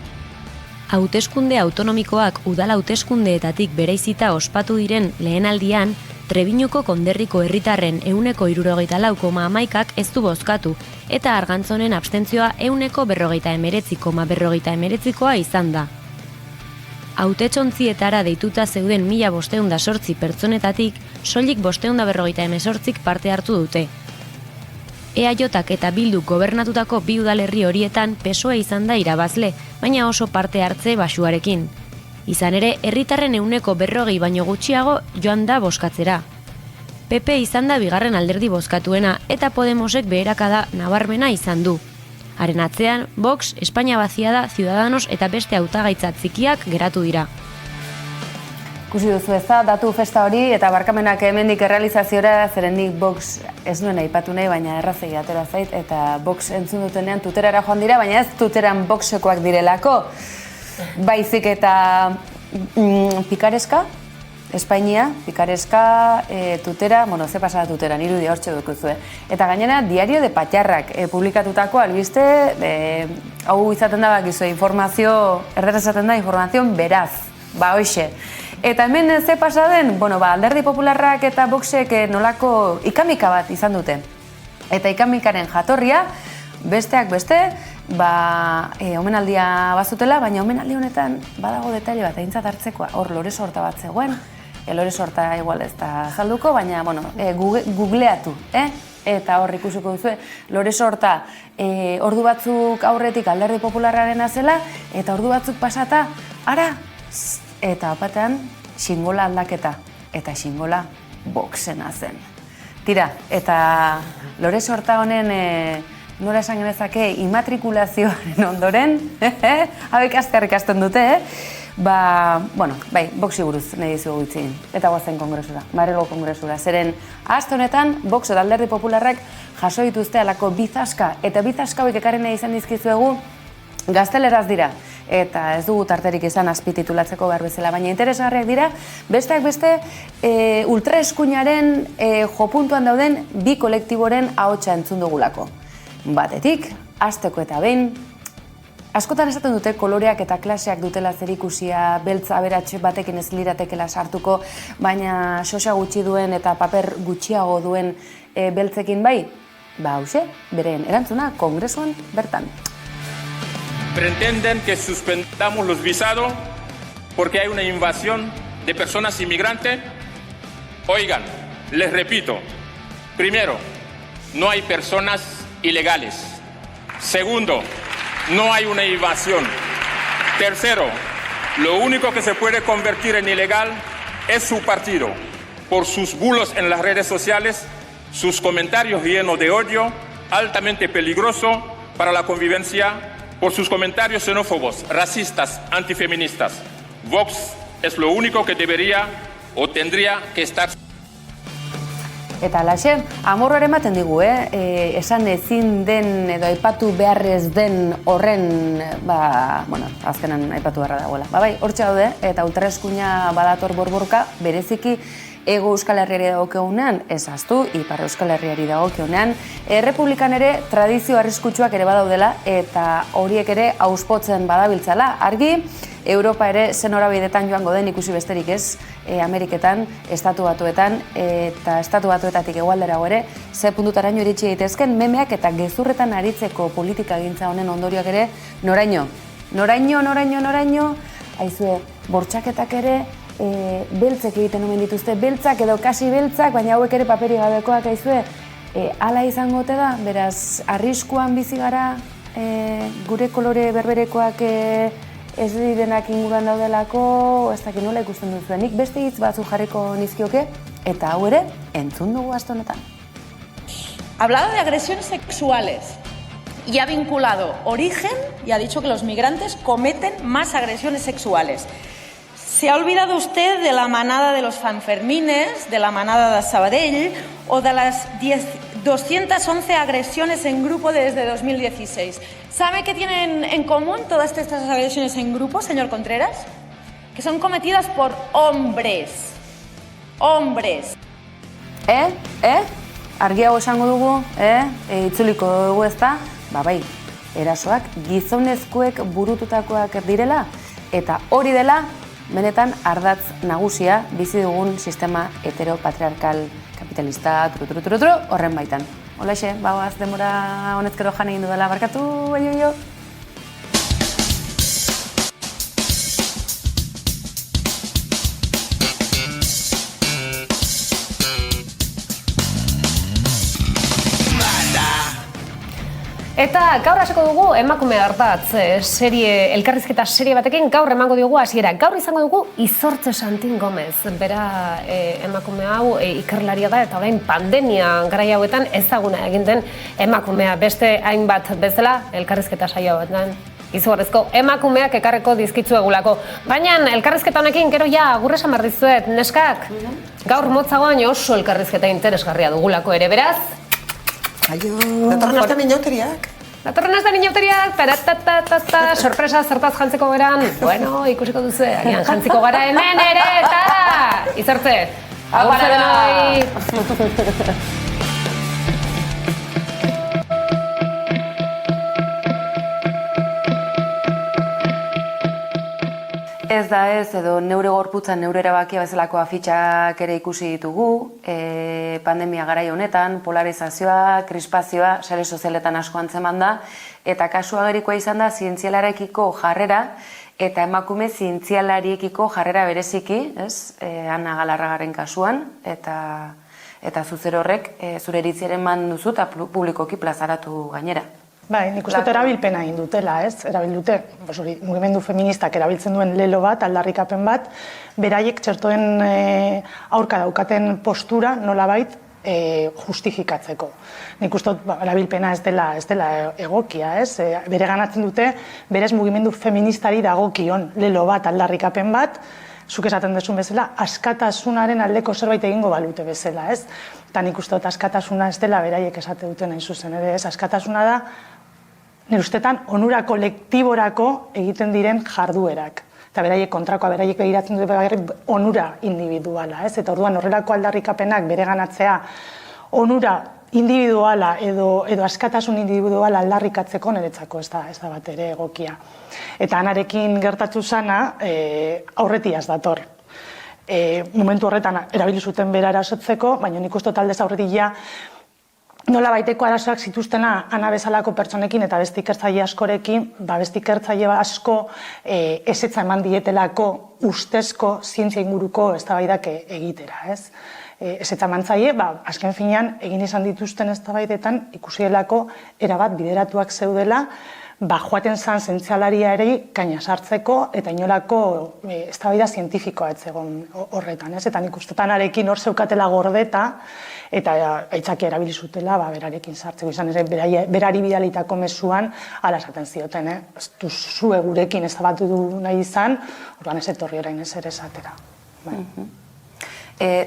Hauteskunde autonomikoak udal hauteskundeetatik bereizita ospatu diren lehenaldian, Trebiñuko konderriko herritarren 74,11ak ez du bozkatu, eta Argantzonen abstentzioa 49,49%koa izan da. Hautetsontzietara deituta zeuden 1508 pertsonetatik, soilik 548 parte hartu dute. EAJak eta Bilduk gobernatutako bi udalerri horietan PSOE izan da irabazle, baina oso parte hartze baxuarekin. Izan ere, herritarren 40% baino gutxiago joan da bozkatzera. PP izan da bigarren alderdi bozkatuena eta Podemosek beherakada nabarmena izan du. Haren atzean, Vox, Espainia Baziada, Ciudadanos eta beste hautagaitza txikiak geratu dira.
Ikusi duzu ez da, datu festa hori eta barkamenak hemendik errealizaziora zerendik Vox ez nuen aipatu nahi, baina errazegi atera zait eta Vox entzun dutenean Twitterara joan dira, baina ez Twitteran Voxekoak direlako. Baizik eta pikareska, Espainia, pikareska, Tutera, ze pasada Tutera, niru dia hortxe dukuzue. Eta gainera, Diario de Patxarrak publikatutako albiste, hau izaten da bakizu, informazio, erderaz izaten da, informazio beraz, hoxe. Eta hemen ze pasaden, Alderdi Popularrak eta Voxek nolako ikamika bat izan dute. Eta ikamikaren jatorria, besteak beste, omenaldia bazutela, baina omenaldi honetan badago detaile bat aintzat hartzekoa, hor lore sorta bat zegoen, lore sorta igual ez da jalduko, baina googleatu, eta hor ikusiko duzu, lore sorta ordu batzuk aurretik Alderdi Popularrarena zela, eta ordu batzuk pasata, ara, eta batean xingola aldaketa, eta xingola Voxena zen. Tira, eta lore sorta honen nora esan genezake immatrikulazioaren ondoren, hauek azkar ikasten dute, Voxi buruz nahi dizugu itzin, eta guazen kongresura, Madrilgo kongresura. Zeren, aste honetan, Vox eta Alderdi Popularrak jaso dituzte alako bizaska, eta bizaska hauek ekarri nahi izan dizkizuegu gazteleraz dira. Eta ez dugu tarterik izan azpititulatzeko behar bezala, baina interesgarriak dira, besteak beste ultraeskuinaren jopuntuan dauden bi kolektiboren ahotsa entzun dugulako. Batetik, hasteko eta behin, askotan esaten dute koloreak eta klaseak dutela zerikusia, beltza aberats batekin ez liratekela sartuko, baina sosa gutxi duen eta paper gutxiago duen beltzekin bai, hauxe, beren erantzuna kongresuan bertan.
Pretenden que suspendamos los visados porque hay una invasión de personas inmigrantes. Oigan, les repito, primero, no hay personas ilegales. Segundo, no hay una invasión. Tercero, lo único que se puede convertir en ilegal es su partido, por sus bulos en las redes sociales, sus comentarios llenos de odio, altamente peligroso para la convivencia, por sus comentarios xenófobos, racistas, antifeministas. Vox es lo único que debería o tendría que estar.
Eta alaxe, amorroaren ematen digu, esan ezin den edo aipatu beharrez den horren, azkenan aipatu beharra dagoela. Hortxe daude, eta ultraeskuina badator borborka, bereziki Ego Euskal Herriari dagokionean, ez ahaztu, Ipar Euskal Herriari dagokionean, Errepublikan ere tradizio arriskutsuak ere badaudela eta horiek ere auspotzen badabiltzala. Argi, Europa ere zen horabidetan joango den ikusi besterik ez, Ameriketan, Estatu Batuetan eta Estatu Batuetatik hegoalderago ere, ze puntutaraino iritsi daitezken memeak eta gezurretan aritzeko politikagintza honen ondorioak ere noraino, aizue, bortxaketak ere, beltzek egiten omen dituzte, beltzak edo kasi beltzak, baina hauek ere paperi gabekoak aizue, hala izango ote da, beraz, arriskuan bizi gara, gure kolore berberekoak ez direnak inguruan daudelako, ez dakit nola ikusten duzuen. Nik beste hitz batzu jarriko nizkioke, eta hau ere, entzun dugu aste honetan.
Hablado de agresiones sexuales y ha vinculado origen y ha dicho que los migrantes cometen más agresiones sexuales. ¿Se ha olvidado usted de la manada de los Sanfermines, de la manada de Sabadell o de las 211 agresiones en grupo desde 2016? ¿Sabe qué tienen en común todas estas agresiones en grupo, señor Contreras? Que son cometidas por hombres. Hombres.
Argiago esango dugu, itzuliko dugu ezta? Bai, erasoak gizonezkoek burututakoak direla eta hori dela benetan ardatz nagusia bizi dugun sistema heteropatriarkal kapitalista horren baitan. Holaxe, bauaz denbora honezkero jan egin dudala, barkatu, aio.
Eta gaur hasiko dugu emakume hartatz elkarrizketa serie batekin gaur emango diogu hasiera. Gaur izango dugu Izortze Santin Gomez. Bera emakume hau ikerlaria da eta orain pandemia garai hauetan ezaguna egin den emakumea. Beste hainbat bezala elkarrizketa saio batean izugarrizko emakumeak ekarreko dizkitzuegulako. Baina elkarrizketa honekin gero ja agurre esan behar dizuet, neskak. Gaur motzagoan oso elkarrizketa interesgarria dugulako ere, beraz.
Aio, datorren azten inauteriak.
Datorren azten inauteriak, taratatata, sorpresa zertaz jantziko geran. Bueno, ikusiko duzu, agian jantziko gara hemen ere, eta Izortze. Agurtze denoi.
Ez da ez, edo neure gorputzan neure erabakia bezalako afitxak ere ikusi ditugu, pandemia garai honetan, polarizazioa, krispazioa, sare sozialetan asko antzeman da, eta kasu agerikoa izan da zientzialarekiko jarrera, eta emakume zientzialariekiko jarrera bereziki, ez, Ana Galarragaren kasuan, eta zuzer horrek zure iritziaren man duzu eta publikoki plazaratu gainera.
Bai, nik uste erabilpena egin dutela, ez? Erabildute, mugimendu feministak erabiltzen duen lelo bat, aldarrikapen bat, beraiek txertoen aurka daukaten postura nolabait justifikatzeko. Nik uste erabilpena ez dela egokia, ez? Bere ganatzen dute, berez mugimendu feministari dagokion lelo bat, aldarrikapen bat, zuk esaten duzun bezala, askatasunaren aldeko zerbait egingo balute bezala, ez? Eta nik uste askatasuna ez dela beraiek esate duten hain zuzen, ere ez? Askatasuna da, nire ustetan, onura kolektiborako egiten diren jarduerak. Eta beraiek kontrakoa, beraiek begiratzen dute onura individuala, ez? Eta orduan horrelako aldarrikapenak bere ganatzea onura individuala edo askatasun individuala aldarrikatzeko niretzako ez da bat ere egokia. Eta Anarekin gertatu zana aurretiaz dator. Momentu horretan erabili zuten bera erasotzeko, baina nik uste aldez aurretik ja nola baiteko arazoak zituztena Ana bezalako pertsonekin eta beste ikertzaile askorekin, beste ikertzaile asko ezetza eman dietelako ustezko zientzia inguruko eztabaidak egitera, ez? Ezetza eman zaie, azken finean egin izan dituzten eztabaidetan ikusielako erabat bideratuak zeudela, joaten zan zientzialaria ere kaina sartzeko eta inolako eztabaida zientifikoa ez egon horretan, ez? Eta nik ustetan Arekin hor zeukatela gordeta eta aitzakia erabili zutela berarekin sartzeko izan ere berari bidalitako mezuan hala esaten zioten, ez duzue gurekin ezabatu du nahi izan, orduan ez etorri orain ez ere esatera.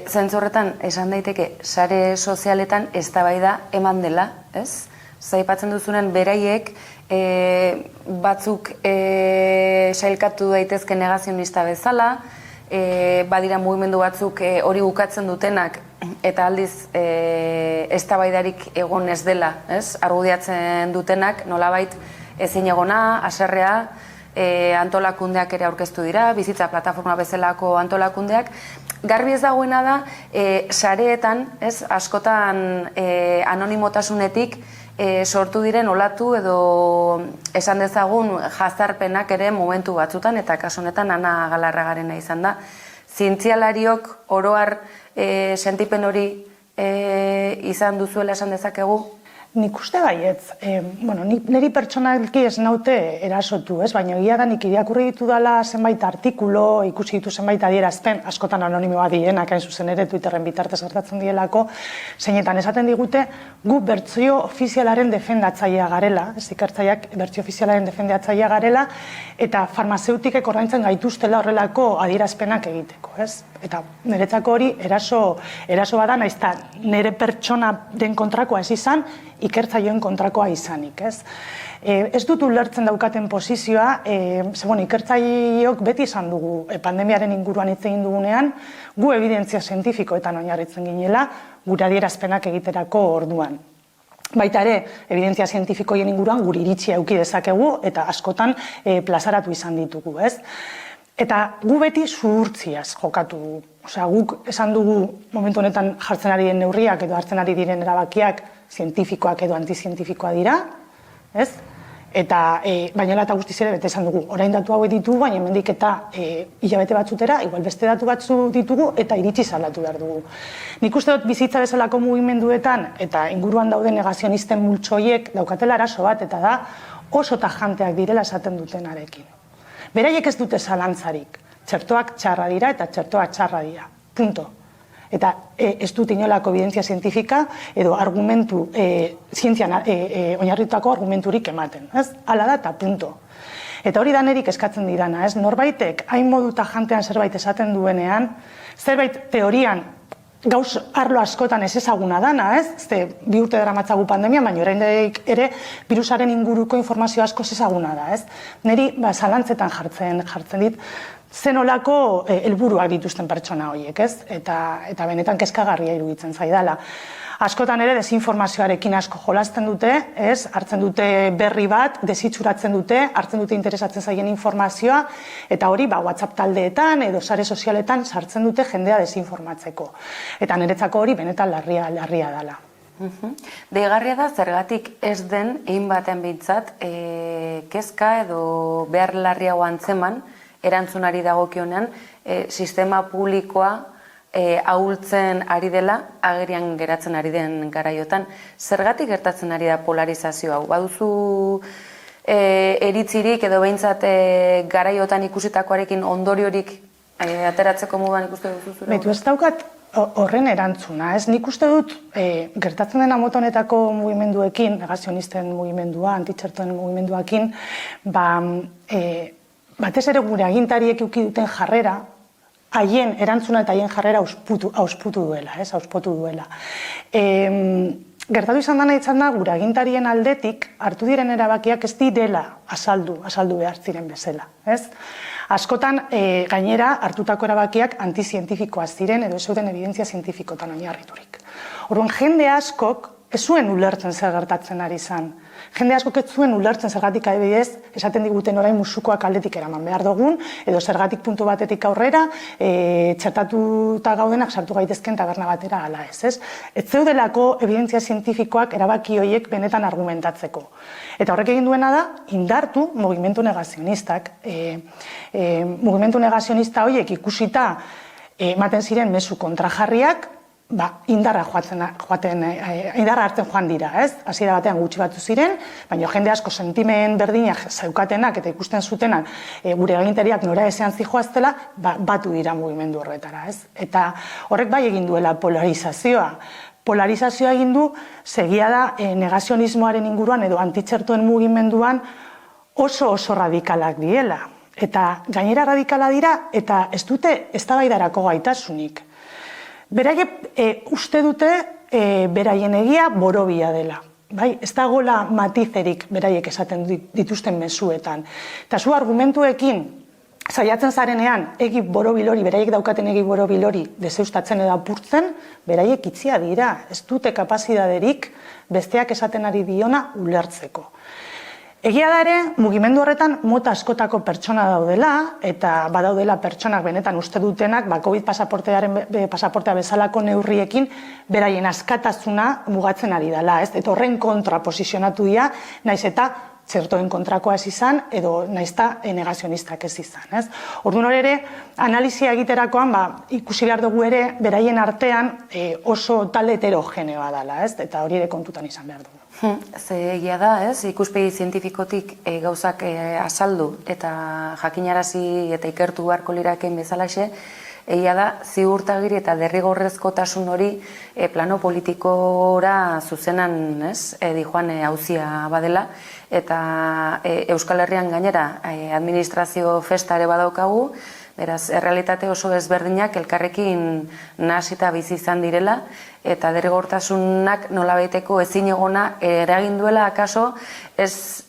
Zentzu horretan, esan daiteke, sare sozialetan eztabaida eman dela, ez? Zaipatzen duzunen beraiek batzuk sailkatu daitezke negazionista bezala, badira mugimendu batzuk hori ukatzen dutenak eta aldiz eztabaidarik egon ez dela, ez? Argudiatzen dutenak nolabait ezin egona, haserrea, antolakundeak ere aurkeztu dira, bizitza plataforma bezalako antolakundeak. Garbi ez dagoena da, sareetan, ez, askotan anonimotasunetik sortu diren olatu edo esan dezagun jazarpenak ere momentu batzutan, eta kasu honetan Ana Galarragarena izan da. Zientzialariok oroar sentipen hori izan duzuela esan dezakegu?
Nik uste baietz, niri pertsonalki ez naute erasotu, ez? Baina egia da nik irakurri ditu dela zenbait artikulo, ikusi ditu zenbait adierazpen, askotan anonimoa dienak, hain zuzen ere Twitterren bitartez gertatzen dielako, zeinetan esaten digute, gu bertsio ofizialaren defendatzailea garela, ez ikertzaileak bertsio ofizialaren defendatzailea garela, eta farmazeutikek ordaintzen gaituztela horrelako adierazpenak egiteko, ez? Eta niretzako hori eraso bada, naiz eta nire pertsona den kontrakoa ez izan, ikertzaileen kontrakoa izanik, ez? Ez dut ulertzen daukaten posizioa, ikertzaileok beti izan dugu pandemiaren inguruan hitz egin dugunean, gu evidentzia zientifikoetan oinarritzen ginela, gure adierazpenak egiterako orduan. Baita ere, evidentzia zientifikoien inguruan gure iritzia eduki dezakegu eta askotan plazaratu izan ditugu, ez? Eta gu beti zuhurtziaz jokatu dugu. Osea, guk esan dugu momentu honetan jartzen ari den neurriak edo hartzen ari diren erabakiak zientifikoak edo antizientifikoak dira, ez? Eta baina eta guztiz ere bete esan dugu. Orain datu hauek ditugu, baina hemendik eta hilabete batzutera, igual beste datu batzu ditugu eta iritsi salatu behar dugu. Nik uste dut bizitza bezalako mugimenduetan eta inguruan dauden negazionisten multsoiek daukatela arazo bat, eta da oso tajanteak direla esaten dutenarekin. Beraiek ez dute zalantzarik. Txertoak txarra dira eta txertoak txarra dira. Punto. Eta ez dut inolako evidentzia zientifika edo argumentu, zientzian oinarritutako argumenturik ematen. Hala da eta punto. Eta hori da nerik eskatzen didana. Norbaitek hain modu tajantean zerbait esaten duenean, zerbait teorian gauz arlo askotan ez ezaguna dana, Ze 2 urte daramatzagu pandemia, baina oraindik ere birusaren inguruko informazio asko ezaguna da, Neri zalantzetan jartzen dit, zenolako helburuak dituzten pertsona horiek, Eta benetan kezkagarria iruditzen zaidala. Askotan ere desinformazioarekin asko jolasten dute, hartzen dute berri bat, desitxuratzen dute, hartzen dute interesatzen zaien informazioa, eta hori WhatsApp taldeetan edo sare sozialetan sartzen dute jendea desinformatzeko. Eta niretzako hori benetan larria dela.
Deigarria da zergatik ez den egin batean behintzat kezka edo behar larriago antzeman erantzunari dagokionean sistema publikoa ahultzen ari dela, agerian geratzen ari den garaiotan. Zergatik gertatzen ari da polarizazio hau? Baduzu eritzirik edo behintzat garaiotan ikusitakoarekin ondoriorik ateratzeko moduan ikuste duzu zure?
Betu ez daukat horren erantzuna. Nik uste dut gertatzen dena mota honetako mugimenduekin, negazionisten mugimendua, antitxertoen mugimenduakin, batez ere gure agintariek eduki duten jarrera, haien erantzuna eta haien jarrera ausputu duela. Gertatu izan da gure agintarien aldetik hartu diren erabakiak ez direla azaldu behar ziren bezala. Askotan gainera hartutako erabakiak antizientifikoak ziren edo ez zeuden evidentzia zientifikotan oinarriturik. Orduan jende askok ez zuen ulertzen zer gertatzen ari izan. Jende askok ez zuen ulertzen zergatik adibidez esaten diguten orain musukoak aldetik eraman behar dugun, edo zergatik puntu batetik aurrera txertatuta gaudenak sartu gaitezken taberna batera ala ez. Ez zeudelako evidentzia zientifikoak erabaki horiek benetan argumentatzeko. Eta horrek egin duena da indartu mugimendu negazionistak. Mugimendu negazionista horiek ikusita ematen ziren mezu kontrajarriak, indarra hartzen joan dira, hasiera batean gutxi batzu ziren, baina jende asko sentimen berdinak zeukatenak eta ikusten zutenak gure agintariak nora ezean zijoaztela, batu dira mugimendu horretara, Eta horrek bai egin duela polarizazioa. Polarizazioa egin du, segia da negazionismoaren inguruan edo antitxertoen mugimenduan oso radikalak diela. Eta gainera radikala dira eta ez dute eztabaidarako gaitasunik. Beraiek uste dute beraien egia borobia dela. Ez dagoela matizerik beraiek esaten dituzten mezuetan. Eta zu argumentuekin saiatzen zarenean egi borobilori, beraiek daukaten egi borobilori deseustatzen edo apurtzen, beraiek itzia dira. Ez dute kapazidaderik besteak esaten ari diona ulertzeko. Egia da ere, mugimendu horretan mota askotako pertsona daudela, eta badaudela pertsonak benetan uste dutenak, COVID pasaportea bezalako neurriekin, beraien askatasuna mugatzen ari dela, eta horren kontra posizionatu dira, naiz eta txertoen kontrakoa ez izan, edo naiz eta negazionistak ez izan. Orduan hori ere, analizia egiterakoan, ikusi behar dugu ere, beraien artean oso talde heterogeneoa dela, eta hori ere kontutan izan behar dugu.
Ze egia da, ikuspegi zientifikotik gauzak azaldu eta jakinarazi eta ikertu beharko liraken bezalaxe, egia da, ziurtagiri eta derrigorrezkotasun hori plano politikora zuzenan dijoan auzia badela, eta Euskal Herrian gainera administrazio festa ere badaukagu, beraz, errealitate oso ezberdinak elkarrekin nahasita bizi izan direla, eta derrigortasunak nolabaiteko ezin egona eragin duela akaso ez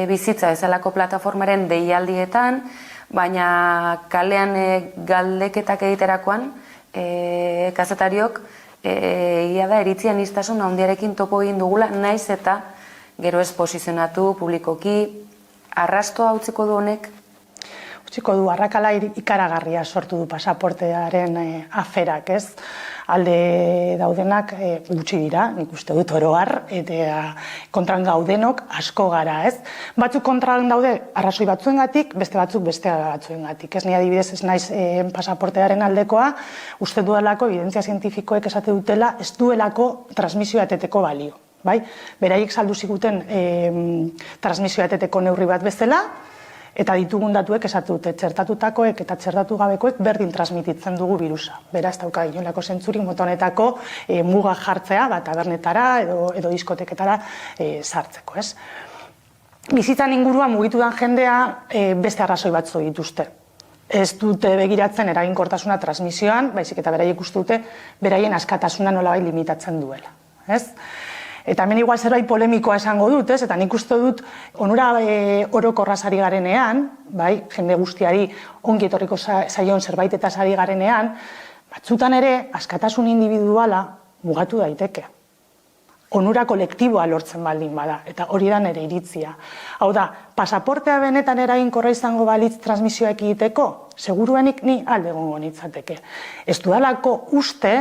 bizitza bezalako plataformaren deialdietan, baina kalean galdeketak egiterakoan kazetariok egia da eritzian iztasun handiarekin topo egin dugula, naiz eta gero ez posizionatu publikoki arrastoa utziko du honek. Utziko du, arrakala ikaragarria sortu du pasaportearen aferak,
alde daudenak gutxi dira, nik uste dut oro har, eta kontran gaudenok asko gara, ez? Batzuk kontran daude arrazoi batzuengatik, beste batzuk beste batzuengatik. Ez ni adibidez ez naiz pasaportearen aldekoa, uste dudalako evidentzia zientifikoek esate dutela ez duelako transmisioa eteteko balio. Beraiek saldu ziguten transmisioa eteteko neurri bat bezala, eta ditugun datuek esate dute txertatutakoek eta txertatu gabekoek berdin transmititzen dugu virusa. Beraz, dauka inolako zentzurik mota honetako muga jartzea, tabernetara edo diskoteketara sartzeko, ez? Bizitzan inguruan mugitu den jendea beste arrazoi batzu dituzte. Ez dute begiratzen eraginkortasuna transmisioan, baizik eta beraiek uste dute beraien askatasuna nolabait limitatzen duela, ez? Eta hemen igual zerbait polemikoa esango dut, ez? Eta nik uste dut onura orokorraz ari garenean, jende guztiari ongi etorriko zaion zerbait eta ari garenean, batzutan ere askatasun individuala mugatu daiteke. Onura kolektiboa lortzen baldin bada, eta hori da nire iritzia. Hau da, pasaportea benetan eraginkorra izango balitz transmisioak egiteko, seguruenik ni alde egongo nitzateke. Ez dudalako uste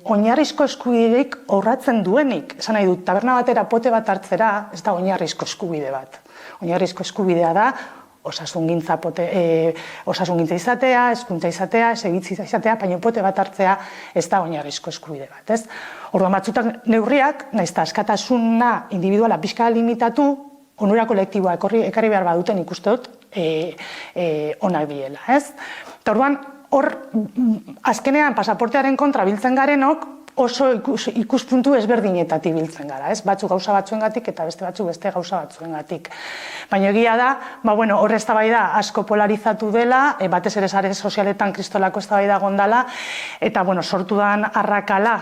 oinarrizko eskubiderik urratzen duenik. Esan nahi dut, taberna batera pote bat hartzera, ez da oinarrizko eskubide bat. Oinarrizko eskubidea da osasungintza izatea, hezkuntza izatea, segitzi izatea, baina pote bat hartzea ez da oinarrizko eskubide bat, ez? Orduan batzutan neurriak, nahiz eta askatasuna individuala pixka limitatu, onura kolektiboa ekarri behar baduten ikuste dut onak diela, ez? Eta orduan, hor, azkenean pasaportearen kontra biltzen garenok, oso ikuspuntu ezberdinetatik biltzen gara, ez? Batzuk gauza batzuengatik eta beste batzuk beste gauza batzuengatik. Baina egia da, hor eztabaida asko polarizatu dela, batez ere sare sozialetan kristolako eztabaida gondala, eta sortu dan arrakala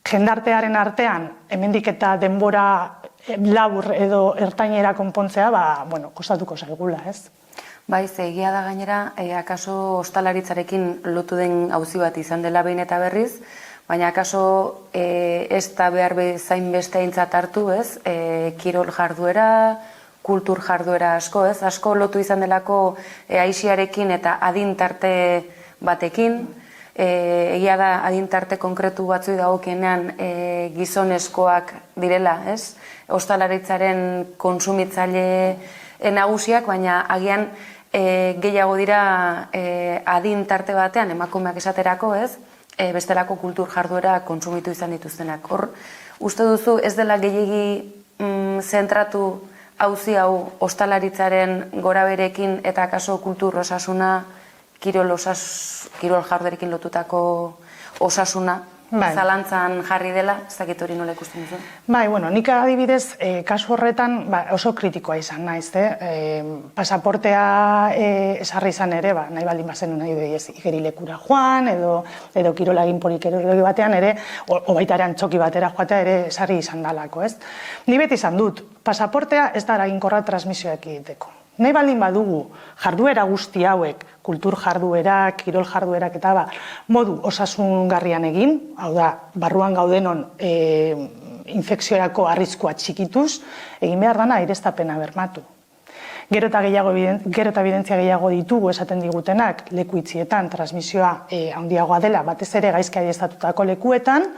jendartearen artean, hemendik eta denbora labur edo ertainera konpontzea, kostatuko zaigula, ez?
Bai, egia da gainera, akaso ostalaritzarekin lotu den auzi bat izan dela behin eta berriz, baina akaso ez da behar bezain beste aintzat hartu, ez? Kirol jarduera, kultur jarduera asko, ez? Asko lotu izan delako aixiarekin eta adintarte batekin. Egia da adintarte konkretu batzui dagokienean gizonezkoak direla, ez? Ostalaritzaren konsumitzaile nagusiak, baina agian gehiago dira adintarte batean emakumeak esaterako, ez? Bestelako kultur jarduera kontsumitu izan dituztenak. Hor, uste duzu ez dela gehiegi zentratu auzi hau ostalaritzaren goraberekin eta akaso kultur osasuna, kirol jarduerekin lotutako osasuna, zalantzan jarri dela, ez dakit hori nola ikusten duzu?
Bai, nik adibidez, kasu horretan oso kritikoa izan naiz, pasaportea esarri izan ere, nahi baldin bazen nahi igerilekura joan, edo kirolagin polikerologi batean ere, o baita ere antzoki batera joatea ere esarri izan dalako, ez? Ni beti izan dut, pasaportea ez da eraginkorra transmisioak egiteko. Nahi baldin badugu jarduera guzti hauek, kultur jarduerak, kirol jarduerak eta modu osasungarrian egin, hau da, barruan gaudenon infekziorako arriskua txikituz, egin behar dana aireztapena bermatu. Gero eta evidentzia gehiago ditugu esaten digutenak leku itzietan transmisioa handiagoa dela, batez ere gaizki aireztatutako lekuetan,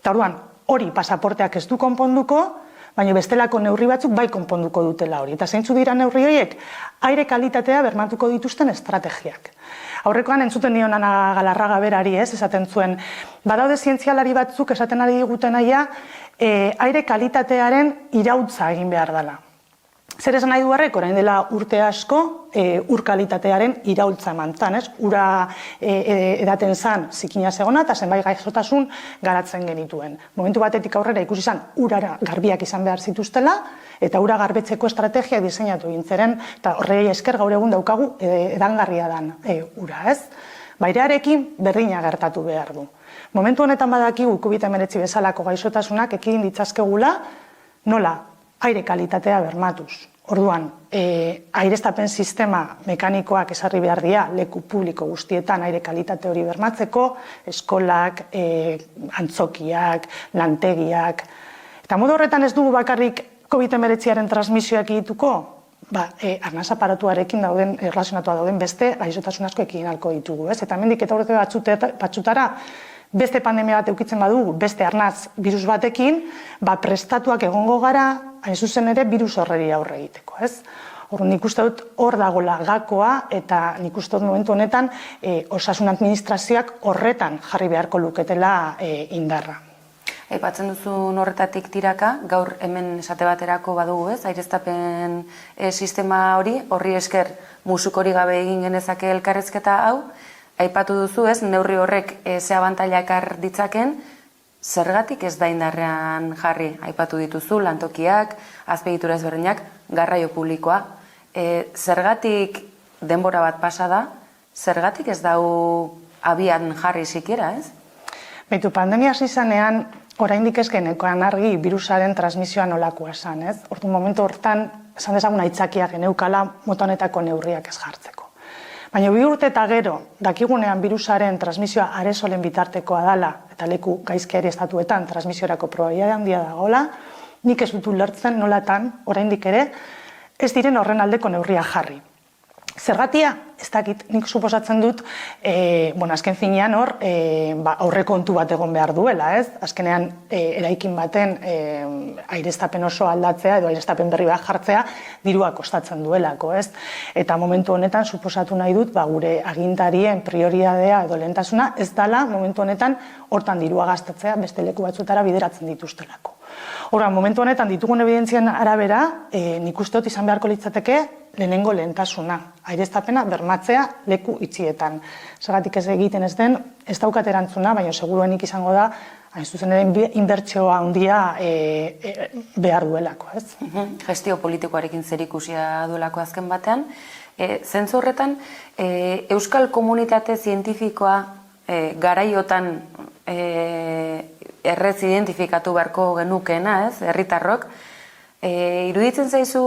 eta orduan hori pasaporteak ez du konponduko, baina bestelako neurri batzuk bai konponduko dutela hori. Eta zeintzu dira neurri horiek, aire kalitatea bermatuko dituzten estrategiak. Aurrekoan entzuten nion Ana Galarraga berari, esaten zuen, badaude zientzialari batzuk esaten ari diguten aia, aire kalitatearen irautza egin behar dela. Zer esan nahi du horrek, orain dela urte asko, ur kalitatearen iraultza eman zan, ura edaten zan zikina zegona eta zenbait gaixotasun garatzen genituen. Momentu batetik aurrera ikusi zan ura garbiak izan behar zituztela eta ura garbetzeko estrategia diseinatu gintzeren eta horrei esker gaur egun daukagu edangarria dan ura, ez? Bairearekin berdina gertatu behar du. Momentu honetan badakigu COVID-19 bezalako gaixotasunak ekidin ditzazkegula nola aire kalitatea bermatuz. Orduan, aireztapen sistema mekanikoak esarri behar dira leku publiko guztietan aire kalitate hori bermatzeko, eskolak, antzokiak, lantegiak. Eta modu horretan ez dugu bakarrik COVID-19aren transmisioak egituko, arnaz aparatuarekin dauden, erlazionatua dauden beste gaixotasun asko ekidin alko ditugu. Eta hemendik eta urte batzutara, beste pandemia bat eukitzen badugu, beste arnaz virus batekin, prestatuak egongo gara, hain zuzen ere, virus horreri aurre egiteko, ez? Nik uste dut hor dagoela gakoa, eta nik uste dut momentu honetan osasun administrazioak horretan jarri beharko luketela indarra.
Aipatzen duzun horretatik tiraka, gaur hemen esate baterako badugu, ez? Aireztapen sistema horri esker musuk hori gabe egin genezake elkarrezketa hau, aipatu duzu, ez? Neurri horrek ze abantaila ekar ditzaken, zergatik ez da indarrean jarri? Aipatu dituzu, lantokiak, azpiegitura ezberdinak, garraio publikoa. Zergatik denbora bat pasa da, zergatik ez dau abian jarri sikiera, ez?
Beitu, pandemia hasi zanean, oraindik ez genekoan argi virusaren transmisioa nolakoa esan, ez? Ordu momentu hortan, esan dezagun aitzakia geneukala mota honetako neurriak ez jartzeko. Baina 2 urte eta gero, dakigunean virusaren transmisioa aresolen bitartekoa dala, eta leku gaizkiari estatuetan transmisiorako probabilitate handia dagoela, nik ez dut ulertzen nolatan, oraindik ere, ez diren horren aldeko neurria jarri. Zergatia, ez dakit, nik suposatzen dut, azken finean hor, aurrekontu bat egon behar duela, ez? Azkenean, eraikin baten aireztapen oso aldatzea edo aireztapen berri bat jartzea dirua kostatzen duelako, ez? Eta momentu honetan, suposatu nahi dut, gure agintarien prioridadea edo lehentasuna, ez dala momentu honetan hortan dirua gastatzea beste leku batzutara bideratzen dituztelako. Horra, momentu honetan ditugun evidentzien arabera, nik uste dut izan beharko litzateke lehenengo lehentasuna. Aireztapena bermatzea leku itxietan. Zergatik ez egiten ez den, ez daukat erantzuna, baina seguruenik izango da, hain zuzen ere inbertsioa handia behar duelako, ez?
Gestio politikoarekin zerikusia duelako azken batean. Zentzu horretan, euskal komunitate zientifikoa garaiotan errez identifikatu beharko genukeena, ez, herritarrok. Iruditzen zaizu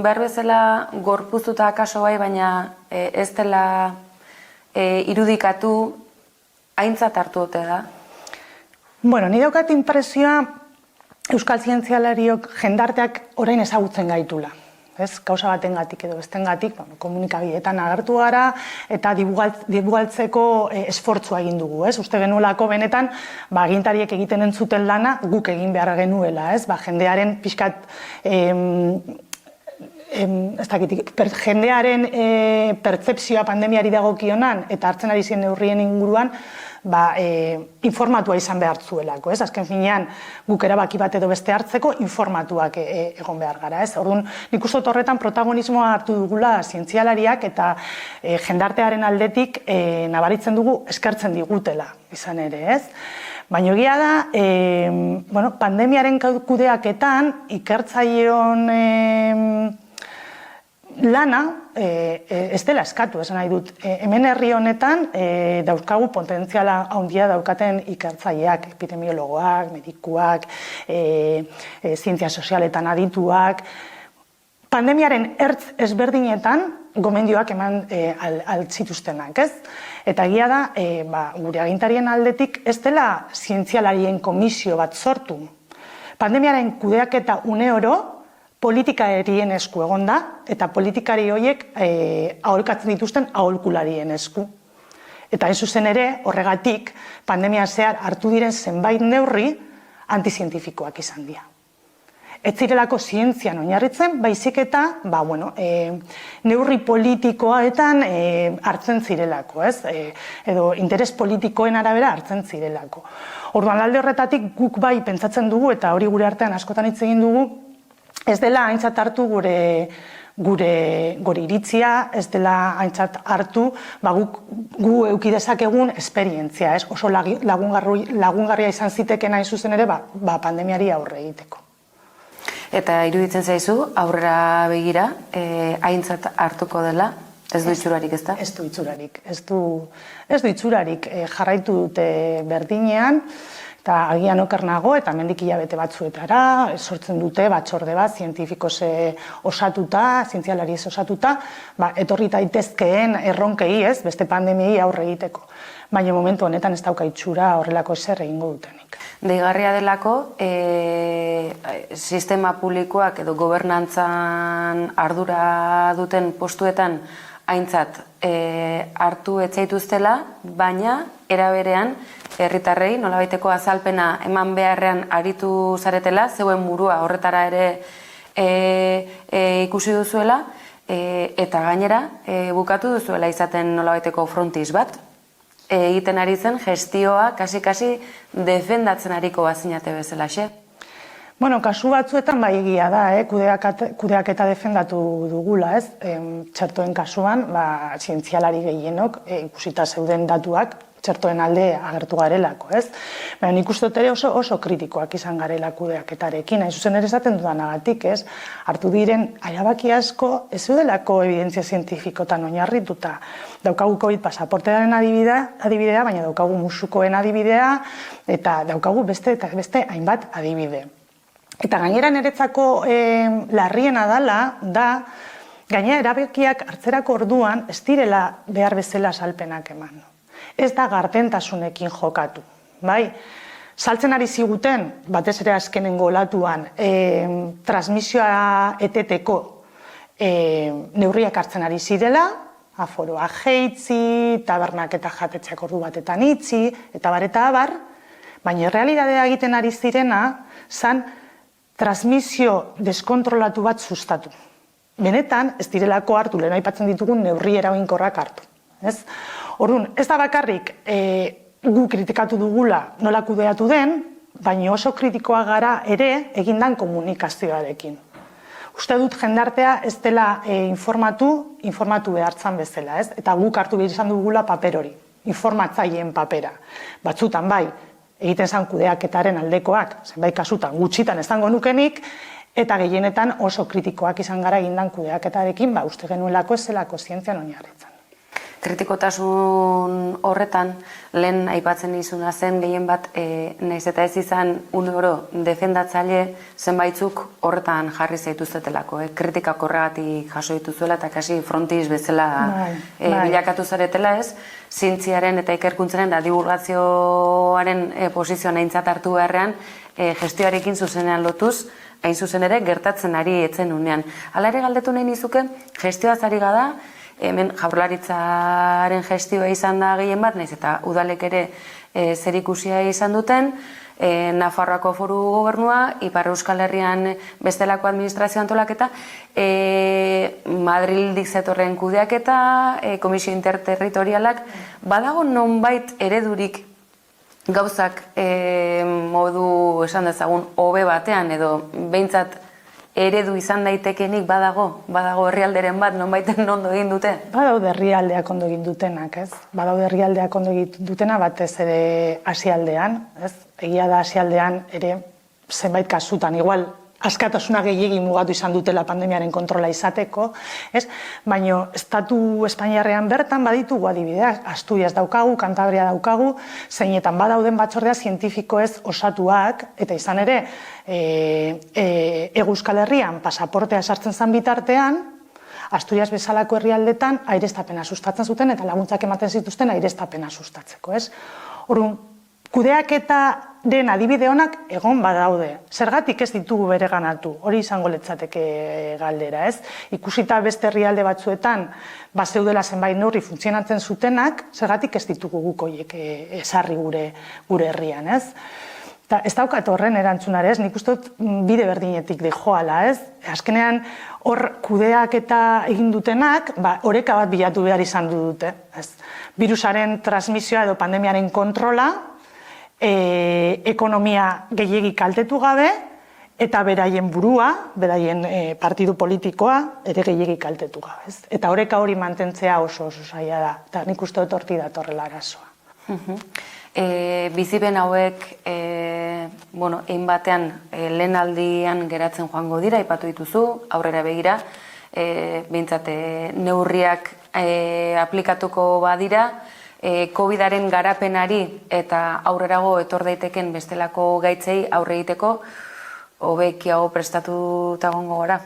behar bezala gorpuztuta akaso bai, baina ez dela irudikatu aintzat hartu ote da?
Bueno, ni daukat inpresioa euskal zientzialariok jendarteak orain ezagutzen gaitula. Gauza batengatik edo bestegatik, komunikabideetan agertu gara eta dibugaltzeko esfortzua egin dugu. Uste genuelako benetan, agintariek egiten entzuten lana guk egin behar genuela. Jendearen pixkat, jendearen pertzepzioa pandemiari dagokionan eta hartzen ari ziren neurrien inguruan, informatua izan behar zuelako. Azken finean, guk erabaki bat edo beste hartzeko informatuak egon behar gara. Orduan, nik uste horretan protagonismoa hartu dugula zientzialariak eta jendartearen aldetik nabaritzen dugu eskertzen digutela izan ere, ez? Baina egia da, pandemiaren kudeaketan ikertzaileon lana ez dela eskatu, esan nahi dut. Hemen herri honetan dauzkagu potentziala handia daukaten ikertzaileak, epidemiologoak, medikuak, zientzia sozialetan adituak. Pandemiaren ertz ezberdinetan gomendioak eman altzituztenak, ez? Eta egia da, gure agintarien aldetik ez dela zientzialarien komisio bat sortu. Pandemiaren kudeaketa une oro politikarien esku egonda, eta politikari horiek aholkatzen dituzten aholkularien esku. Eta hain zuzen ere, horregatik, pandemia zehar hartu diren zenbait neurri antizientifikoak izan dira. Ez zirelako zientzian oinarritzen, baizik eta neurri politikoetan hartzen zirelako, edo interes politikoen arabera hartzen zirelako. Orduan, alde horretatik guk bai pentsatzen dugu, eta hori gure artean askotan hitz egin dugu, ez dela aintzat hartu gure iritzia, ez dela aintzat hartu gu eduki dezakegun esperientzia, oso lagungarria izan ziteken hain zuzen ere pandemiari aurre egiteko.
Eta iruditzen zaizu, aurrera begira, aintzat hartuko dela, ez du itxurarik, ez da?
Ez du itxurarik, ez du itxurarik jarraitu dute berdinean, eta agian oker nago, eta mendik hilabete batzuetara, sortzen dute batzorde bat, zientifikoz osatuta, zientzialariez osatuta, etorri daitezkeen erronkei, beste pandemiei aurre egiteko. Baina momentu honetan ez dauka itxura horrelako ezer egingo dutenik.
Deigarria delako, sistema publikoak edo gobernantzan ardura duten postuetan aintzat hartu etzaituztela, baina eraberean herritarrei nolabaiteko azalpena eman beharrean aritu zaretela, zeuen burua horretara ere ikusi duzuela, eta gainera bukatu duzuela izaten nolabaiteko frontis bat, egiten ari zen gestioa kasi defendatzen ariko bazinate bezalaxe.
Bueno, kasu batzuetan bai egia da, kudeaketa defendatu dugula, ez? Txertoen kasuan, zientzialari gehienok ikusita zeuden datuak txertoen alde agertu garelako, ez? Baina nik uste dut ere oso kritikoak izan garela kudeaketarekin, hain zuzen ere esaten dudanagatik, ez? Hartu diren erabaki asko ez zeudelako evidentzia zientifikotan oinarrituta. Daukagu COVID pasaportearen adibidea, baina daukagu musukoen adibidea, eta daukagu beste hainbat adibide. Eta gainera niretzako larriena da, gainera erabakiak hartzerako orduan ez direla behar bezala salpenak eman. Ez da gardentasunekin jokatu, bai? Saltzen ari ziguten, batez ere azkenengo olatuan, transmisioa eteteko neurriak hartzen ari zirela, aforoa jeitzi, tabernak eta jatetxeak ordu batetan itzi, eta abar, baina realitatea egiten ari zirena, zan transmisio deskontrolatu bat sustatu. Benetan, ez direlako hartu, lehen aipatzen ditugun neurri eraginkorrak hartu. Orduan, ez da bakarrik gu kritikatu dugula nola kudeatu den, baina oso kritikoa gara ere egindan komunikazioarekin. Uste dut jendartea ez dela informatu behartzan bezala, ez? Eta guk hartu behar izan dugula paper hori, informatzaileen papera. Batzutan bai, egiten zan kudeaketaren aldekoak, zenbait kasutan gutxitan esango nukenik, eta gehienetan oso kritikoak izan gara egindan kudeaketarekin, uste genuelako ez zelako zientzian oinarritzen.
Kritikotasun horretan, lehen aipatzen izuna zen gehien bat, nahiz eta ez izan oro defendatzaile zenbaitzuk horretan jarri zaituztetelako. Kritikak horregatik jaso dituzuela eta kasi frontis bezala bilakatu zaretela ez, zientziaren eta ikerkuntzaren da divulgazioaren posizioan aintzat hartu beharrean, gestioarekin zuzenean lotuz, hain zuzen ere gertatzen ari etzen unean. Hala ere galdetu nahi nizuke, gestioaz ari gada, hemen Jaurlaritzaren gestioa izan da gehien bat, nahiz eta udalek ere zerikusia izan duten, Nafarroako Foru Gobernua, Ipar Euskal Herrian bestelako administrazio antolaketa, Madrildik zetorren kudeaketa, Komisio Interterritorialak, badago nonbait eredurik gauzak modu esan dezagun hobe batean edo behintzat eredu izan daitekenik badago herrialderen bat nonbaiten ondo egin dute?
Badaude herrialdeak ondo egin dutenak, ez? Badaude herrialdeak ondo egin dutena batez ere asialdean, ez? Egia da asialdean ere zenbait kasutan, igual askatasuna gehiegi mugatu izan dutela pandemiaren kontrola izateko, ez? Baina estatu Espainiarrean bertan baditugu adibideak, Asturias daukagu, Kantabria daukagu, zeinetan badauden batzordea zientifikoez osatuak, eta izan ere, Euskal Herrian pasaportea sartzen zen bitartean, Asturias bezalako herrialdetan aireztapena sustatzen zuten eta laguntzak ematen zituzten aireztapena sustatzeko, ez? Orduan, kudeaketaren adibide honak egon badaude. Zergatik ez ditugu bereganatu, hori izango litzateke galdera, ez? Ikusita beste herrialde batzuetan bazeudela zenbait neurri funtzionatzen zutenak, zergatik ez ditugu guk horiek ezarri gure herrian, ez? Ez daukat horren erantzunarez, nik uste dut bide berdinetik dijoala, ez? Azkenean hor kudeaketa egin dutenak, oreka bat bilatu behar izan dute, ez? Virusaren transmisioa edo pandemiaren kontrola, ekonomia gehiegi kaltetu gabe, eta beraien burua, beraien partidu politikoa, ere gehiegi kaltetu gabe. Eta oreka hori mantentzea oso zaila da, eta nik uste dut hortik datorrela arazoa.
Bizipen hauek, egin batean lehen aldian geratzen joango dira, aipatu dituzu, aurrera begira, behintzat neurriak aplikatuko badira, COVID-aren garapenari eta aurrerago etor daiteken bestelako gaitzei aurre egiteko hobekiago prestatuta egongo gara.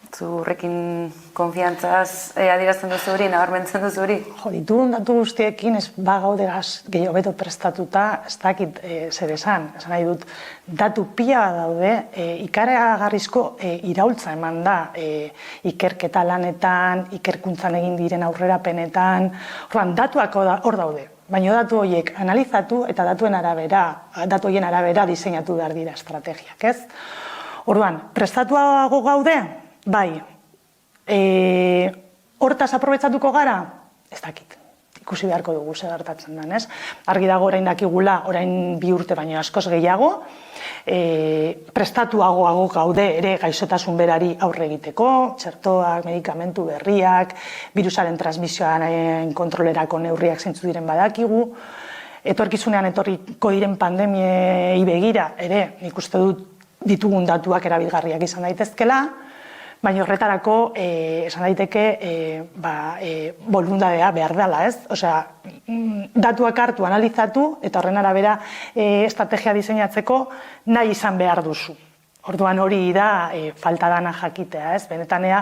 Zurrekin konfiantzaz adierazten duzu hori, nabarmentzen duzu hori?
Jo, ditugun datu guztiekin ez bagaude gehiago beto prestatuta, ez dakit zer esan. Esan nahi dut, datu pila daude, ikaragarrizko iraultza eman da ikerketa lanetan, ikerkuntzan egin diren aurrerapenetan, orduan, datuak hor daude. Baina datu horiek analizatu eta datu horien arabera diseinatu behar dira estrategiak, ez? Orduan, prestatuago gaude? Bai. Hortaz aprobetsatuko gara? Ez dakit. Ikusi beharko dugu zer gertatzen den, ez? Argi dago orain dakigula, orain 2 urte baino askoz gehiago, prestatuago gaude ere gaixotasun berari aurre egiteko, txertoak, medikamentu berriak, birusaren transmisioaren kontrolerako neurriak zeintzu diren badakigu, etorkizunean etorriko diren pandemiei begira ere, nik uste dut ditugun datuak erabilgarriak izan daitezkela, baina horretarako esan daiteke bolundadea behar dela, ez? Osea, datuak hartu, analizatu, eta horren arabera estrategia diseinatzeko nahi izan behar duzu. Orduan hori da falta dana jakitea, ez? Benetanea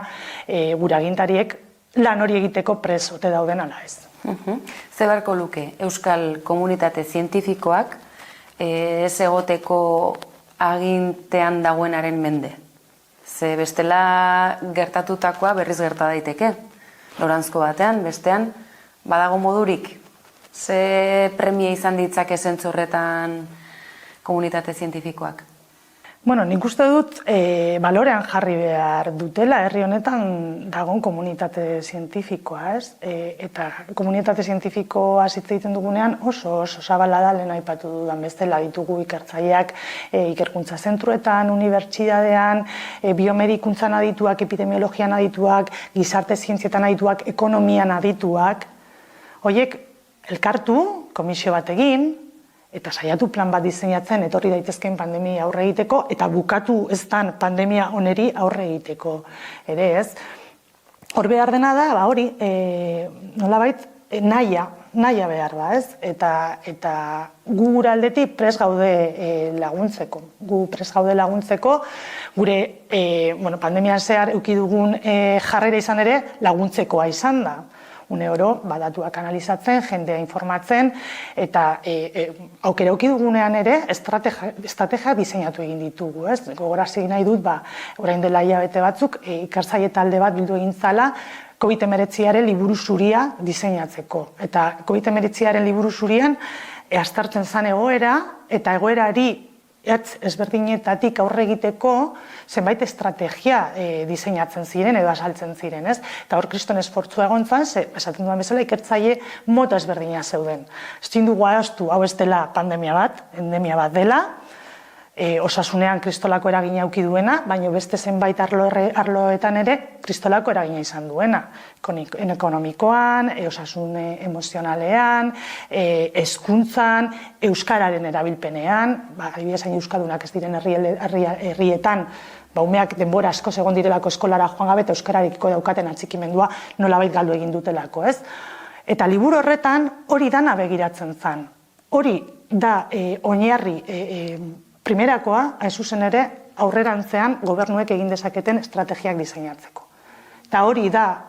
gure agintariek lan hori egiteko pres ote dauden ala ez.
Ze beharko luke euskal komunitate zientifikoak ez egoteko agintean dagoenaren mende? Ze bestela gertatutakoa berriz gerta daiteke. Noranzko batean, bestean, badago modurik. Ze premia izan ditzake zentzu horretan komunitate zientifikoak?
Bueno, nik uste dut balorean jarri behar dutela herri honetan dagoen komunitate zientifikoa, ez? Eta komunitate zientifikoa hitz egiten dugunean oso zabala da, lehen aipatu dudan bezala ditugu ikertzaileak ikerkuntza zentruetan, unibertsitatean, biomedikuntzan adituak, epidemiologian adituak, gizarte zientzietan adituak, ekonomian adituak. Horiek elkartu, komisio bat egin, eta saiatu plan bat diseinatzen etorri daitezkeen pandemia aurre egiteko, eta bukatu ez dan pandemia oneri aurre egiteko ere, ez? Hor behar dena da, hori, nolabait, nahia behar da, ez? Eta gu gure aldetik prest gaude laguntzeko. Gu prest gaude laguntzeko, gure pandemian zehar eduki dugun jarrera izan ere laguntzekoa izan da. Une oro, datuak analizatzen, jendea informatzen, eta aukera eduki dugunean ere, estrategia diseinatu egin ditugu, ez? Gogorazi nahi dut, orain dela hilabete batzuk, ikertzaile talde bat bildu egin zala, COVID-19aren liburu zuria diseinatzeko. Eta COVID-19aren liburu zurian, aztertzen zen egoera, eta egoerari ezberdinetatik aurre egiteko zenbait estrategia diseinatzen ziren edo azaltzen ziren, ez? Eta hor kriston esfortzua egon zen, esaten duan bezala ikertzaile mota ezberdina zeuden. Ezin dugu ahaztu hau ez dela pandemia bat, endemia bat dela, osasunean kristolako eragina eduki duena, baina beste zenbait arloetan ere kristolako eragina izan duena. Ekonomikoan, osasun emozionalean, hezkuntzan, euskararen erabilpenean, adibidez hain euskaldunak ez diren herrietan, umeak denbora asko egon direlako eskolara joan gabe eta euskararekiko daukaten atxikimendua nolabait galdu egin dutelako, ez? Eta liburu horretan hori dana begiratzen zen. Hori da oinarri primerakoa, hain zuzen ere, aurrerantzean gobernuek egin dezaketen estrategiak diseinatzeko. Eta hori da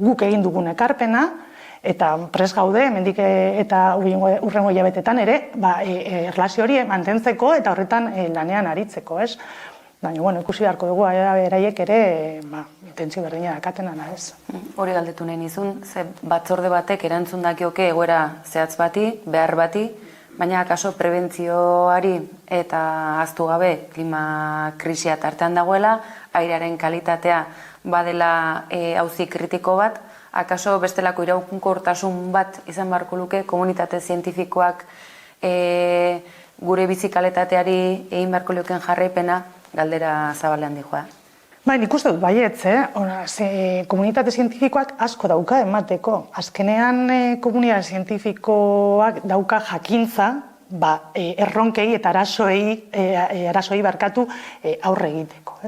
guk egin dugun ekarpena, eta prest gaude, hemendik eta hurrengo hilabetetan ere, erlazio hori mantentzeko eta horretan lanean aritzeko, ez? Baina, ikusi beharko dugu, beraiek ere, intentzio berdina dakaten ana, ez?
Hori galdetu nahi nizun, ze batzorde batek erantzun dakioke egoera zehatz bati, behar bati, baina akaso prebentzioari eta ahaztu gabe klima krisia tartean dagoela, airearen kalitatea badela auzi kritiko bat, akaso bestelako iraunkortasun bat izan beharko luke komunitate zientifikoak gure bizikalitateari egin beharko lukeen jarraipena galdera zabalean dijoa.
Nik uste dut baietz, komunitate zientifikoak asko dauka emateko. Azkenean komunitate zientifikoak dauka jakintza, erronkei eta arasoi barkatu aurre egiteko.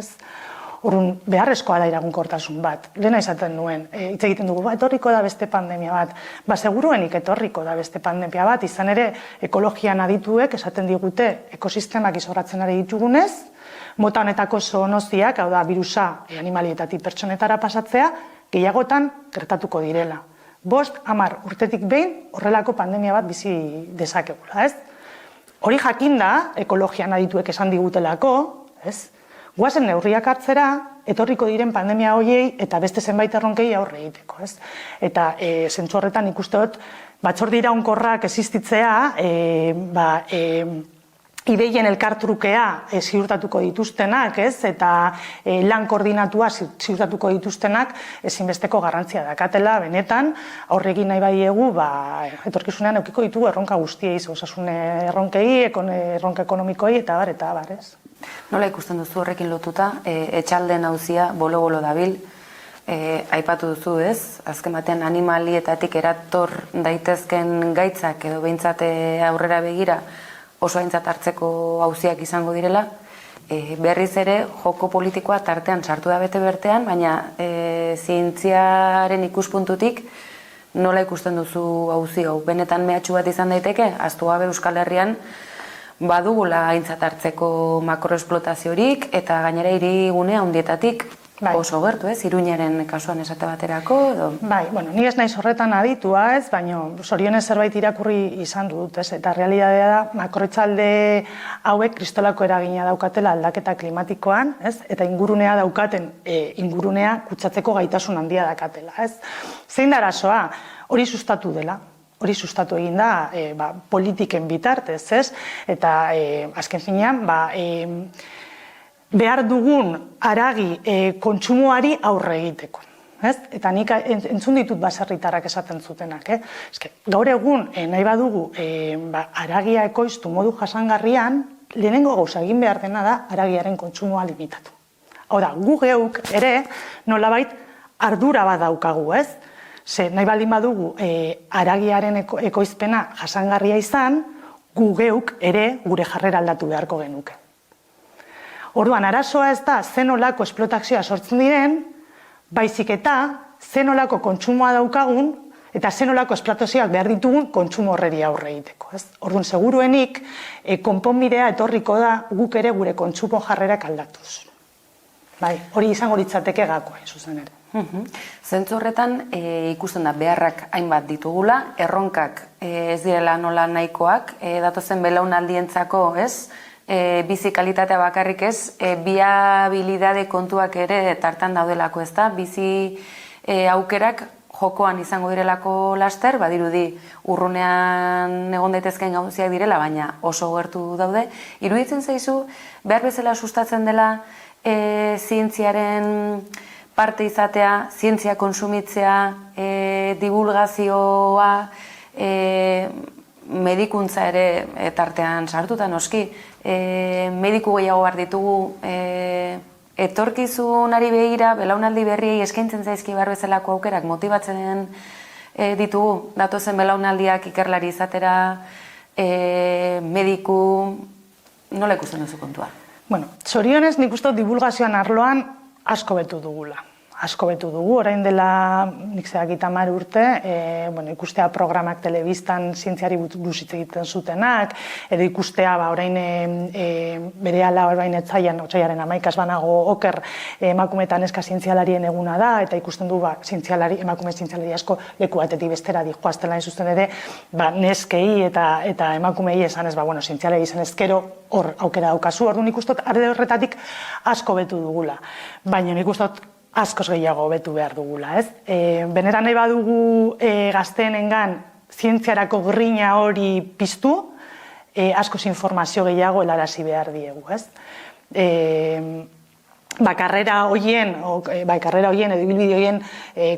Orduan, beharrezkoa da iraunkortasun bat. Lehena izaten nuen, hitz egiten dugu, etorriko da beste pandemia bat. Seguruenik etorriko da beste pandemia bat, izan ere ekologian adituek esaten digute ekosistemak izorratzen ari ditugunez, mota honetako zoonoziak, hau da, virusa animalietatik pertsonetara pasatzea, gehiagotan gertatuko direla. 5-10 urtetik behin horrelako pandemia bat bizi dezakegula, ez? Hori jakinda, ekologian adituek esan digutelako, ez? Guazen neurriak hartzera, etorriko diren pandemia horiei eta beste zenbait erronkei aurre egiteko, ez? Eta zentzu horretan ikuste dut, batzorde iraunkorrak existitzea, ideien elkartrukea ziurtatuko dituztenak, ez? Eta lan koordinatua ziurtatuko dituztenak ezinbesteko garrantzia dakatela, benetan, aurregin nahi badiegu, etorkizunean eukiko ditugu erronka guztiei, osasun erronkei, erronka ekonomikoi, eta bar, ez?
Nola ikusten duzu horrekin lotuta, etxalden auzia bolo-bolo dabil, aipatu duzu, ez? Azken batean animalietatik erator daitezken gaitzak edo behintzat aurrera begira oso aintzat hartzeko auziak izango direla, berriz ere joko politikoa tartean sartu da bete bertean, baina zientziaren ikuspuntutik nola ikusten duzu auzi hau? Benetan mehatxu bat izan daiteke, ahaztu gabe Euskal Herrian badugula aintzat hartzeko makroesplotaziorik eta gainera hirigunea handietatik oso gertu, ez? Iruñaren kasuan esate baterako, edo?
Bai, ni ez naiz horretan aditua, ez? Baina zorionez zerbait irakurri izan dut, ez? Eta realitatea da, makroetxalde hauek kristolako eragina daukatela aldaketa klimatikoan, ez? Eta ingurunea daukaten, ingurunea kutsatzeko gaitasun handia dakatela, ez? Zein da arazoa? Hori sustatu dela. Hori sustatu egin da politiken bitartez, ez? Eta azken finean, behar dugun haragi kontsumoari aurre egiteko. Eta nik entzun ditut baserritarrak esaten zutenak. Gaur egun nahi badugu haragia ekoiztu modu jasangarrian, lehenengo gauza egin behar dena da haragiaren kontsumoa limitatu. Hau da, gu geuk ere nolabait ardura bat daukagu, ez? Ze nahi baldin badugu haragiaren ekoizpena jasangarria izan, gu geuk ere gure jarrera aldatu beharko genuke. Orduan, arazoa ez da zenolako esplotazioa sortzen diren, baizik eta zenolako kontsumoa daukagun eta zenolako esplotazioak behar ditugun kontsumo horreri aurre egiteko. Orduan, seguruenik, konponbidea etorriko da guk ere gure kontsumo jarrerak aldatuz. Hori izango litzateke gakoa, zuzen ere.
Zentzu horretan ikusten da beharrak hainbat ditugula, erronkak ez direla nola nahikoak, datozen belaunaldientzako, ez? Bizi kalitatea bakarrik ez, biabilidade kontuak ere tartan daudelako, ez da? Bizi aukerak jokoan izango direlako laster, badirudi urrunean egon daitezken gauziak direla, baina oso gertu daude. Iruditzen zaizu, behar bezala sustatzen dela zientziaren parte izatea, zientzia konsumitzea, divulgazioa, medikuntza ere tartean sartuta noski, mediku gehiago behar ditugu, etorkizunari begira, belaunaldi berriei eskaintzen zaizki behar bezalako aukerak motibatzen ditugu, datozen belaunaldiak ikerlari izatera, mediku, nola ikusten duzu kontua?
Zorionez nik uste divulgazioan arloan asko betu dugula. Asko betu dugu, orain dela nik zehakit 10 urte, ikustea programak telebistan zientziari buruz hitz egiten zutenak, edo ikustea orain berehala orain otsaiaren 11 banago oker emakumeetan neska zientzialarien eguna da, eta ikusten du emakume zientzialari asko leku batetik bestera dijoaztela zuzen ere, neskei eta emakumei esan ez, zientzialari izan ezkero hor aukera daukazu, orduan ikustot arde horretatik asko betu dugula, baina ikustot askoz gehiago betu behar dugula, ez? Benetan nahi badugu gazteenengan zientziarako grina hori piztu, askoz informazio gehiago helarazi behar diegu, ez? Karrera horien edo ibilbide horien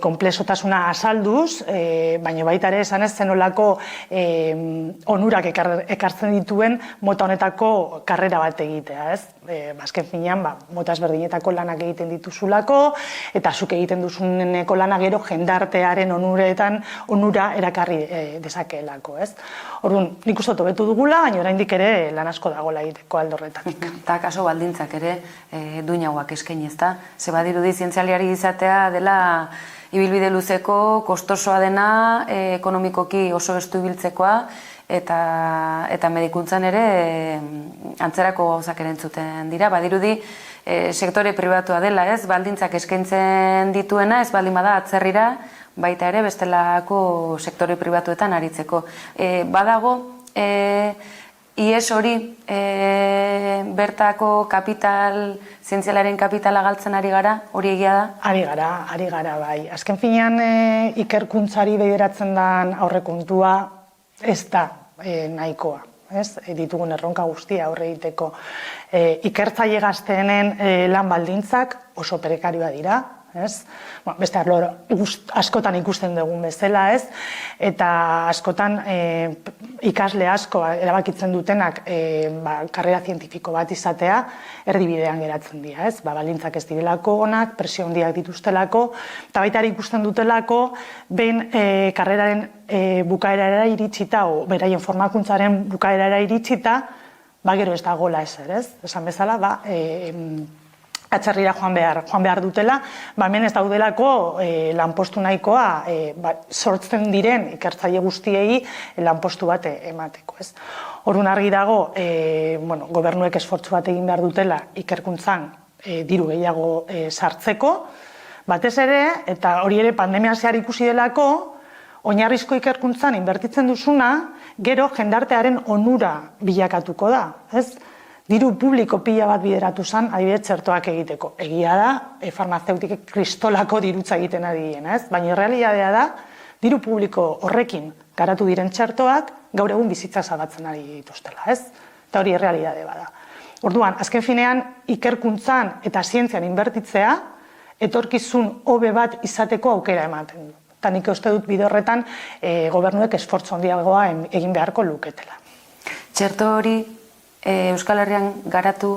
konplexotasuna azalduz, baina baita ere esan ez zenolako onurak ekartzen dituen mota honetako karrera bat egitea, ez? Azken finean, mota ezberdinetako lanak egiten dituzulako, eta zuk egiten duzuneko lana gero jendartearen onura erakarri dezakeelako, ez? Orduan, nik uste hobetu dugula, baina oraindik ere lan asko dagoela egiteko alde horretatik.
Eta kaso baldintzak ere duinagoak eskaini, ezta? Ze badirudi zientzialari izatea dela ibilbide luzeko, kostosoa dena, ekonomikoki oso estu ibiltzekoa, eta medikuntzan ere antzerako gauzak erantzuten dira. Badirudi sektore pribatua dela, ez, baldintzak eskaintzen dituena, ez baldin bada atzerrira, baita ere bestelako sektore pribatuetan aritzeko. Badago, IES hori bertako kapital, zientzialaren kapitala galtzen ari gara, hori egia da?
Ari gara, bai. Azken finean ikerkuntzari bederatzen den aurrekontua ez da nahikoa. Ditugun erronka guztia aurre egiteko. Ikertzaile gazteenen lan baldintzak oso prekarioa dira, beste arlo askotan ikusten dugun bezala, eta askotan ikasle asko erabakitzen dutenak karrera zientifiko bat izatea erdibidean geratzen dira, baldintzak ez direlako onak, presio handiak dituztelako, eta baita ikusten dutelako behin karreraren bukaerara iritsita, o beraien formakuntzaren bukaerara iritsita, gero ez da gola ezer, esan bezala, atzerrira joan behar dutela, hemen ez daudelako lanpostu nahikoa sortzen diren ikertzaile guztiei lanpostu bat emateko. Orduan argi dago, gobernuek esfortzu bat egin behar dutela ikerkuntzan diru gehiago sartzeko, batez ere, eta hori ere pandemia zehar ikusi delako, oinarrizko ikerkuntzan inbertitzen duzuna, gero jendartearen onura bilakatuko da, diru publiko pila bat bideratu zen, adibidez txertoak egiteko. Egia da, farmazeutikek kristolako dirutza egiten adien, baina realitatea da, diru publiko horrekin garatu diren txertoak gaur egun bizitza zabatzen ari dituztela, eta hori realitatea bada. Orduan, azken finean, ikerkuntzan eta zientzian inbertitzea, etorkizun hobe bat izateko aukera ematen du. Eta nik uste dut bide horretan gobernuek esfortzu handiagoa egin beharko luketela.
Txerto hori Euskal Herrian garatu,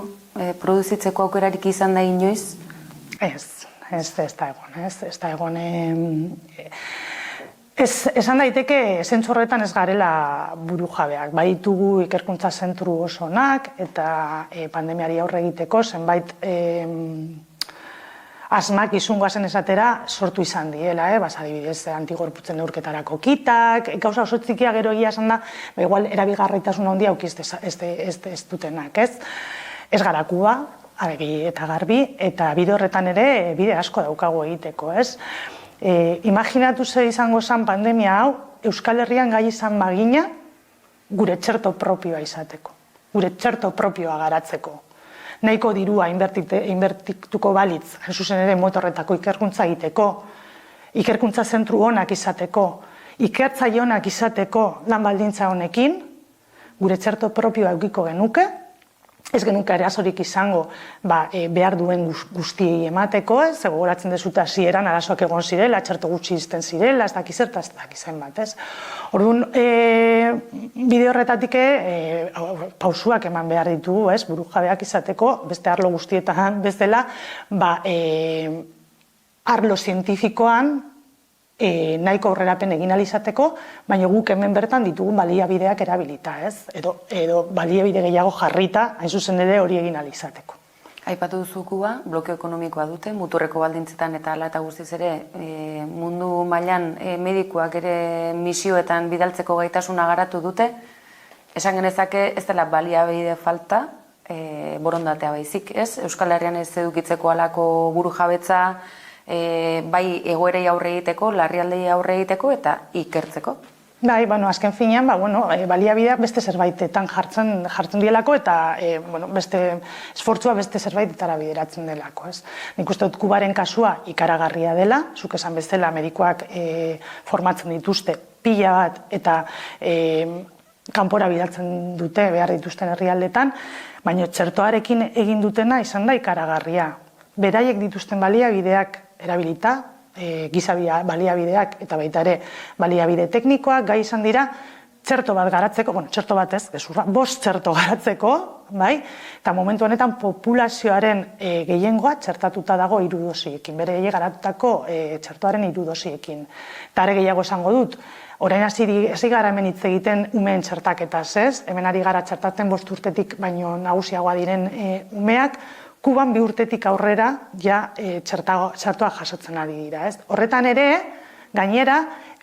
produzitzeko aukerarik izan da inoiz?
Ez da egon. Esan daiteke, zentzu horretan ez garela buru jabeak. Baditugu ikerkuntza zentru oso onak, eta pandemiari aurre egiteko zenbait asmak izungoazen esatera sortu izan diela, adibidez antigorputzen neurketarako kitak, gauza oso txikia gero egia esan da, igual erabilgarritasun handia auki ez dutenak, ez garakua, argi eta garbi, eta bide horretan ere bide asko daukagu egiteko, Imaginatu zer izango zen pandemia hau, Euskal Herrian gai izan bagina, gure txerto propioa izateko, gure txerto propioa garatzeko. Nahiko dirua inbertituko balitz, zuzen ere motorretako ikerkuntza egiteko, ikerkuntza zentru honak izateko, ikertzaile honak izateko lan baldintza honekin, gure txerto propioa eukiko genuke, ez genuke arazorik izango behar duen guztiei emateko, gogoratzen dezuta hasieran arazoak egon zirela, txerto gutxi izten zirela, ez dakizer eta ez dakizen bat, Orduan, bide horretatik pausuak eman behar ditugu, buru jabeak izateko, beste arlo guztietan bezala, arlo zientifikoan nahiko aurrerapen egin ahal izateko, baina guk hemen bertan ditugun baliabideak erabilita, edo baliabide gehiago jarrita, hain zuzen ere hori egin ahal izateko.
Aipatu duzukua, blokeo ekonomikoa dute, muturreko baldintzetan eta hala eta guztiz ere mundu mailan medikuak ere misioetan bidaltzeko gaitasuna garatu dute, esan genezake ez dela baliabide falta, borondatea baizik, Euskal Herrian ez edukitzeko halako buru jabetza, bai egoerei aurre egiteko, larrialdei aurre egiteko eta ikertzeko.
Bai, azken finean, baliabideak beste zerbaitetan jartzen dielako eta beste esfortzua beste zerbaitetara bideratzen delako. Nik uste dut Kubaren kasua ikaragarria dela, zuk esan bezala medikoak formatzen dituzte pila bat eta kanpora bidaltzen dute behar dituzten herrialdetan, baina txertoarekin egin dutena izan da ikaragarria. Beraiek dituzten baliabideak erabilita, giza baliabideak eta baita ere baliabide teknikoak gai izan dira txerto bat garatzeko, txerto bat ez, 5 txerto garatzeko, eta momentu honetan populazioaren gehiengoa txertatuta dago 3 dosiekin, bere garatutako txertoaren 3 dosiekin. Eta are gehiago esango dut, orain hasi gara hemen hitz egiten umeen txertaketaz, hemen ari gara txertatzen 5 urtetik baino nagusiagoa diren umeak, Kuban 2 urtetik aurrera ja txertoa jasotzen ari dira. Horretan ere, gainera,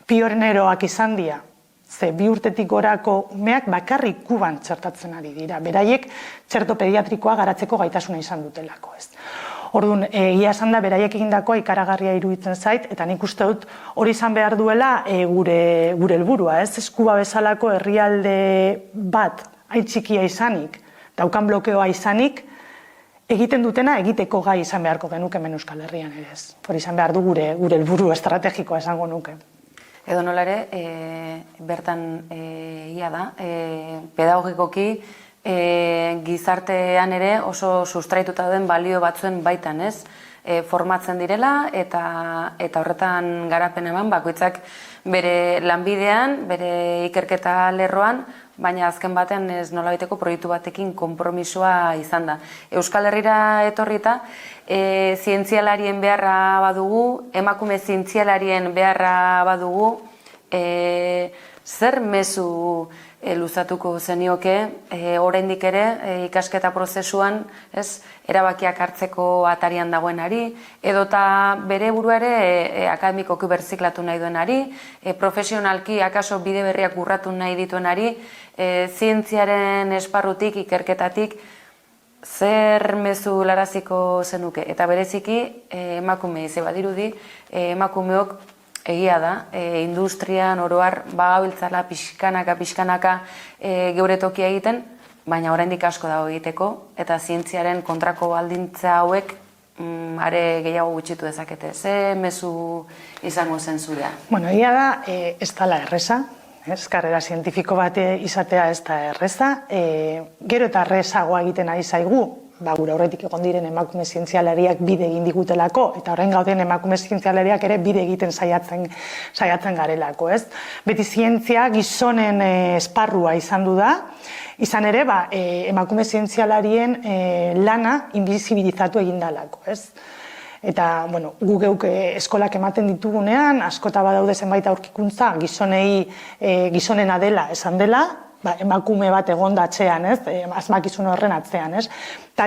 pioneroak izan dira Ze 2 urtetik gorako umeak bakarrik kuban txertatzen ari dira. Beraiek txerto pediatrikoa garatzeko gaitasuna izan dutelako, ez. Orduan, egia esan da, beraiek egindakoa ikaragarria iruditzen zait, eta nik uste dut hori izan behar duela gure helburua, ez? Kuba bezalako herrialde bat, hain txikia izanik, daukan blokeoa izanik, egiten dutena egiteko gai izan beharko genuke hemen Euskal Herrian ere ez. Hori izan behar du gure helburu estrategikoa esango nuke.
Edo nola ere, bertan ia da, pedagogikoki, gizartean ere oso sustraituta den balio batzuen baitan, ez? Formatzen direla eta horretan garapen eman bakoitzak bere lanbidean, bere ikerketa lerroan, baina azken batean ez nolabaiteko proiektu batekin konpromisoa izan da. Euskal Herrira etorrita, zientzialarien beharra badugu, emakume zientzialarien beharra badugu, zer mezu luzatuko zenioke, oraindik ere ikasketa prozesuan, erabakiak hartzeko atarian dagoenari, edota bere burua ere akademikoki berziklatu nahi duenari, profesionalki akaso bide berriak urratu nahi dituenari, zientziaren esparrutik, ikerketatik, zer mezu laraziko zenuke. Eta bereziki, emakume ize badirudi, emakumeok egia da, industrian oroar bagabiltzala pixkanaka geure tokia egiten, baina oraindik asko dago egiteko, eta zientziaren kontrako baldintza hauek are gehiago gutxitu dezakete. Ze mezu izango zen zurea?
Bueno, egia da, ez dala erreza, karrera zientifiko bat izatea ez da erreza, gero eta errezagoa egiten ari zaigu, gure aurretik egon diren emakume zientzialariak bide egin digutelako, eta orain gauden emakume zientzialariak ere bide egiten saiatzen garelako, ez? Beti zientzia gizonen esparrua izan du da, izan ere, emakume zientzialarien lana inbizibilizatu egin dalako, ez? Eta, bueno, gu geuk eskolak ematen ditugunean, askota badaude zenbait aurkikuntza, gizonena dela esan dela, emakume bat egonda atzean, ez? Asmakizun horren atzean, ez? Eta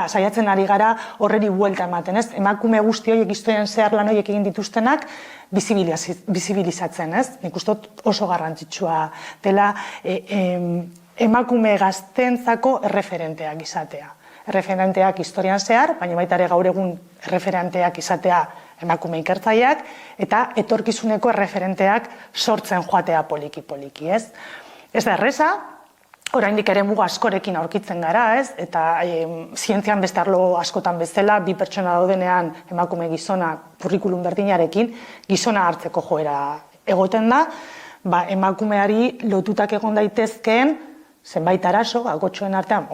saiatzen ari gara horreri buelta ematen, ez? Emakume guzti horiek historian zehar lan horiek egin dituztenak bizibilizatzen, ez? Nik uste dut oso garrantzitsua dela emakume gaztentzako erreferenteak izatea. Erreferenteak historian zehar, baina baita ere gaur egun erreferenteak izatea emakume ikertzaileak, eta etorkizuneko erreferenteak sortzen joatea poliki-poliki, ez? Ez da erreza, oraindik ere muga askorekin aurkitzen gara, ez? Eta zientzian beste arlo askotan bezala, 2 pertsona daudenean emakume gizona curriculum berdinarekin, gizona hartzeko joera egoten da, emakumeari lotutak egon daitezkeen zenbait arazo, agotxoen artean,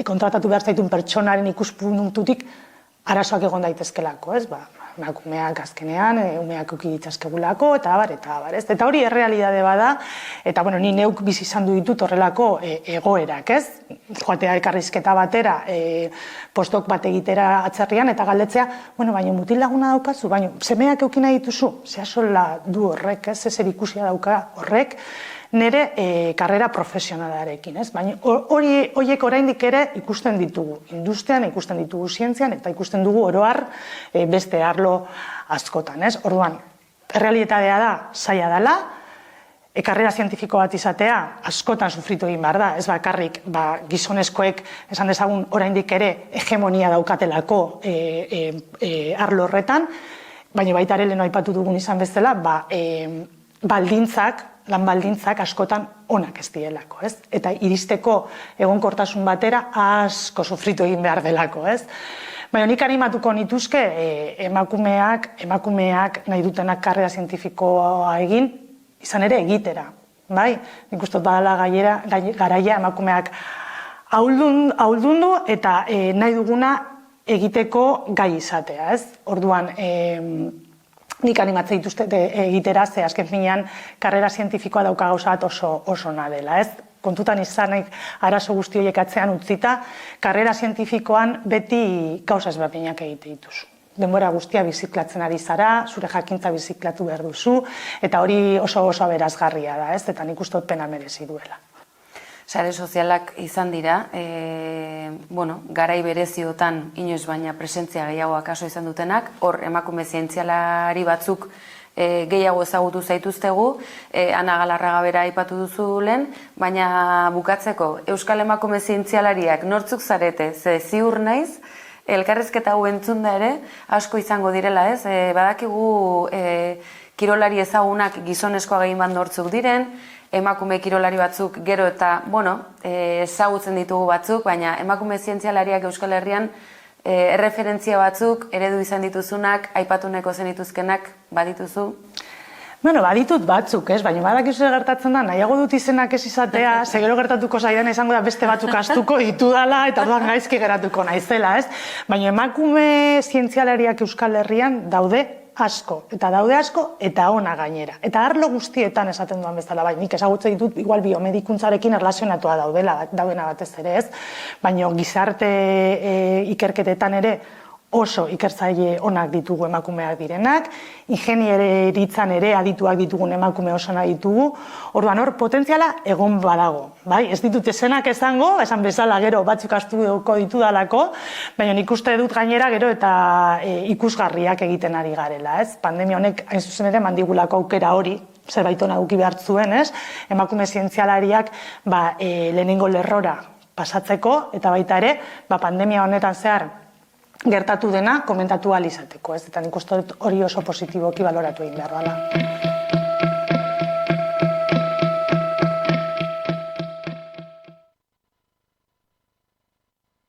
kontratatu behar zaitun pertsonaren ikuspuntutik arazoak egon daitezkelako, ez? Emakumeak azkenean, umeak ukiditzazkegulako, eta abar, ez? Eta hori errealidade bada, eta ni neuk bizi izan du ditut horrelako egoerak, ez? Joatea elkarrizketa batera, postok bat egitera atzerrian, eta galdetzea, baina mutil laguna daukazu, baina semeak eukina dituzu, zehasola du horrek, ez? Zer ikusia dauka horrek, nire karrera profesionalarekin, ez? Baina horiek oraindik ere ikusten ditugu, industrian, ikusten ditugu zientzian, eta ikusten dugu oroar beste arlo askotan, ez? Orduan, errealitatea da, zaila dela, karrera zientifiko bat izatea askotan sufritu egin behar da, ez bakarrik gizonezkoek esan dezagun oraindik ere hegemonia daukatelako arlo horretan, baina baita ere lehen aipatu dugun izan bezala, lan baldintzak askotan onak ez dielako, ez? Eta iristeko egonkortasun batera asko sufritu egin behar delako, ez? Baina nik animatuko nituzke emakumeak nahi dutenak karrera zientifikoa egin, izan ere egitera, bai? Nik uste badala garaia emakumeak ahaldundu eta nahi duguna egiteko gai izatea, ez? Orduan, nik animatzen dituzte egitera, ze azken finean karrera zientifikoa dauka gauza bat oso nadela, ez? Kontutan izanik arazo guzti horiek atzean utzita, karrera zientifikoan beti gauza ezberdinak egite dituzu. Denbora guztia biziklatzen ari zara, zure jakintza biziklatu behar duzu, eta hori oso aberazgarria da, ez? Eta nik uste dut pena merezi duela.
Sare sozialak izan dira, garai bereziotan inoiz baina presentzia gehiago akaso izan dutenak, hor emakume zientzialari batzuk gehiago ezagutu zaituztegu, Ana Galarraga bera aipatu duzu lehen, baina bukatzeko, Euskal Emakume Zientzialariak nortzuk zarete, ze ziur naiz, elkarrizketa hau entzunda ere, asko izango direla, ez? Badakigu kirolari ezagunak gizonezkoa gehien bat nortzuk diren, emakume kirolari batzuk gero eta, ezagutzen ditugu batzuk, baina emakume zientzialariak Euskal Herrian erreferentzia batzuk, eredu izan dituzunak, aipatuneko zenituzkenak badituzu?
Baditut batzuk, ez? Baina badakizu gertatzen da, nahiago dut izenak ez izatea, segero gertatuko zaidan izango da beste batzuk astuko ditudala eta orduan gaizki geratuko naizela, ez? Baina emakume zientzialariak Euskal Herrian daude asko, eta ona gainera. Eta arlo guztietan esaten duan bezala, bai, nik ezagutzen ditut igual biomedikuntzarekin erlazionatua daudena batez ere, ez? Baina gizarte ikerketetan ere oso ikertzaile onak ditugu emakumeak direnak, ingenieritzan ere adituak ditugun emakume osona ditugu, orduan hor potentziala egon badago, bai? Ez ditut esenak esango, esan bezala gero batzuk astuko ditudalako, baina nik uste dut gainera gero eta ikusgarriak egiten ari garela, ez? Pandemia honek hain zuzen ere mandigulako aukera hori, zerbait ona eduki behar zuen, ez? Emakume zientzialariak lehenengo lerrora pasatzeko, eta baita ere, pandemia honetan zehar gertatu dena komentatu ahal izateko, ez? Eta nik uste dut hori oso positiboki baloratu egin behar dela.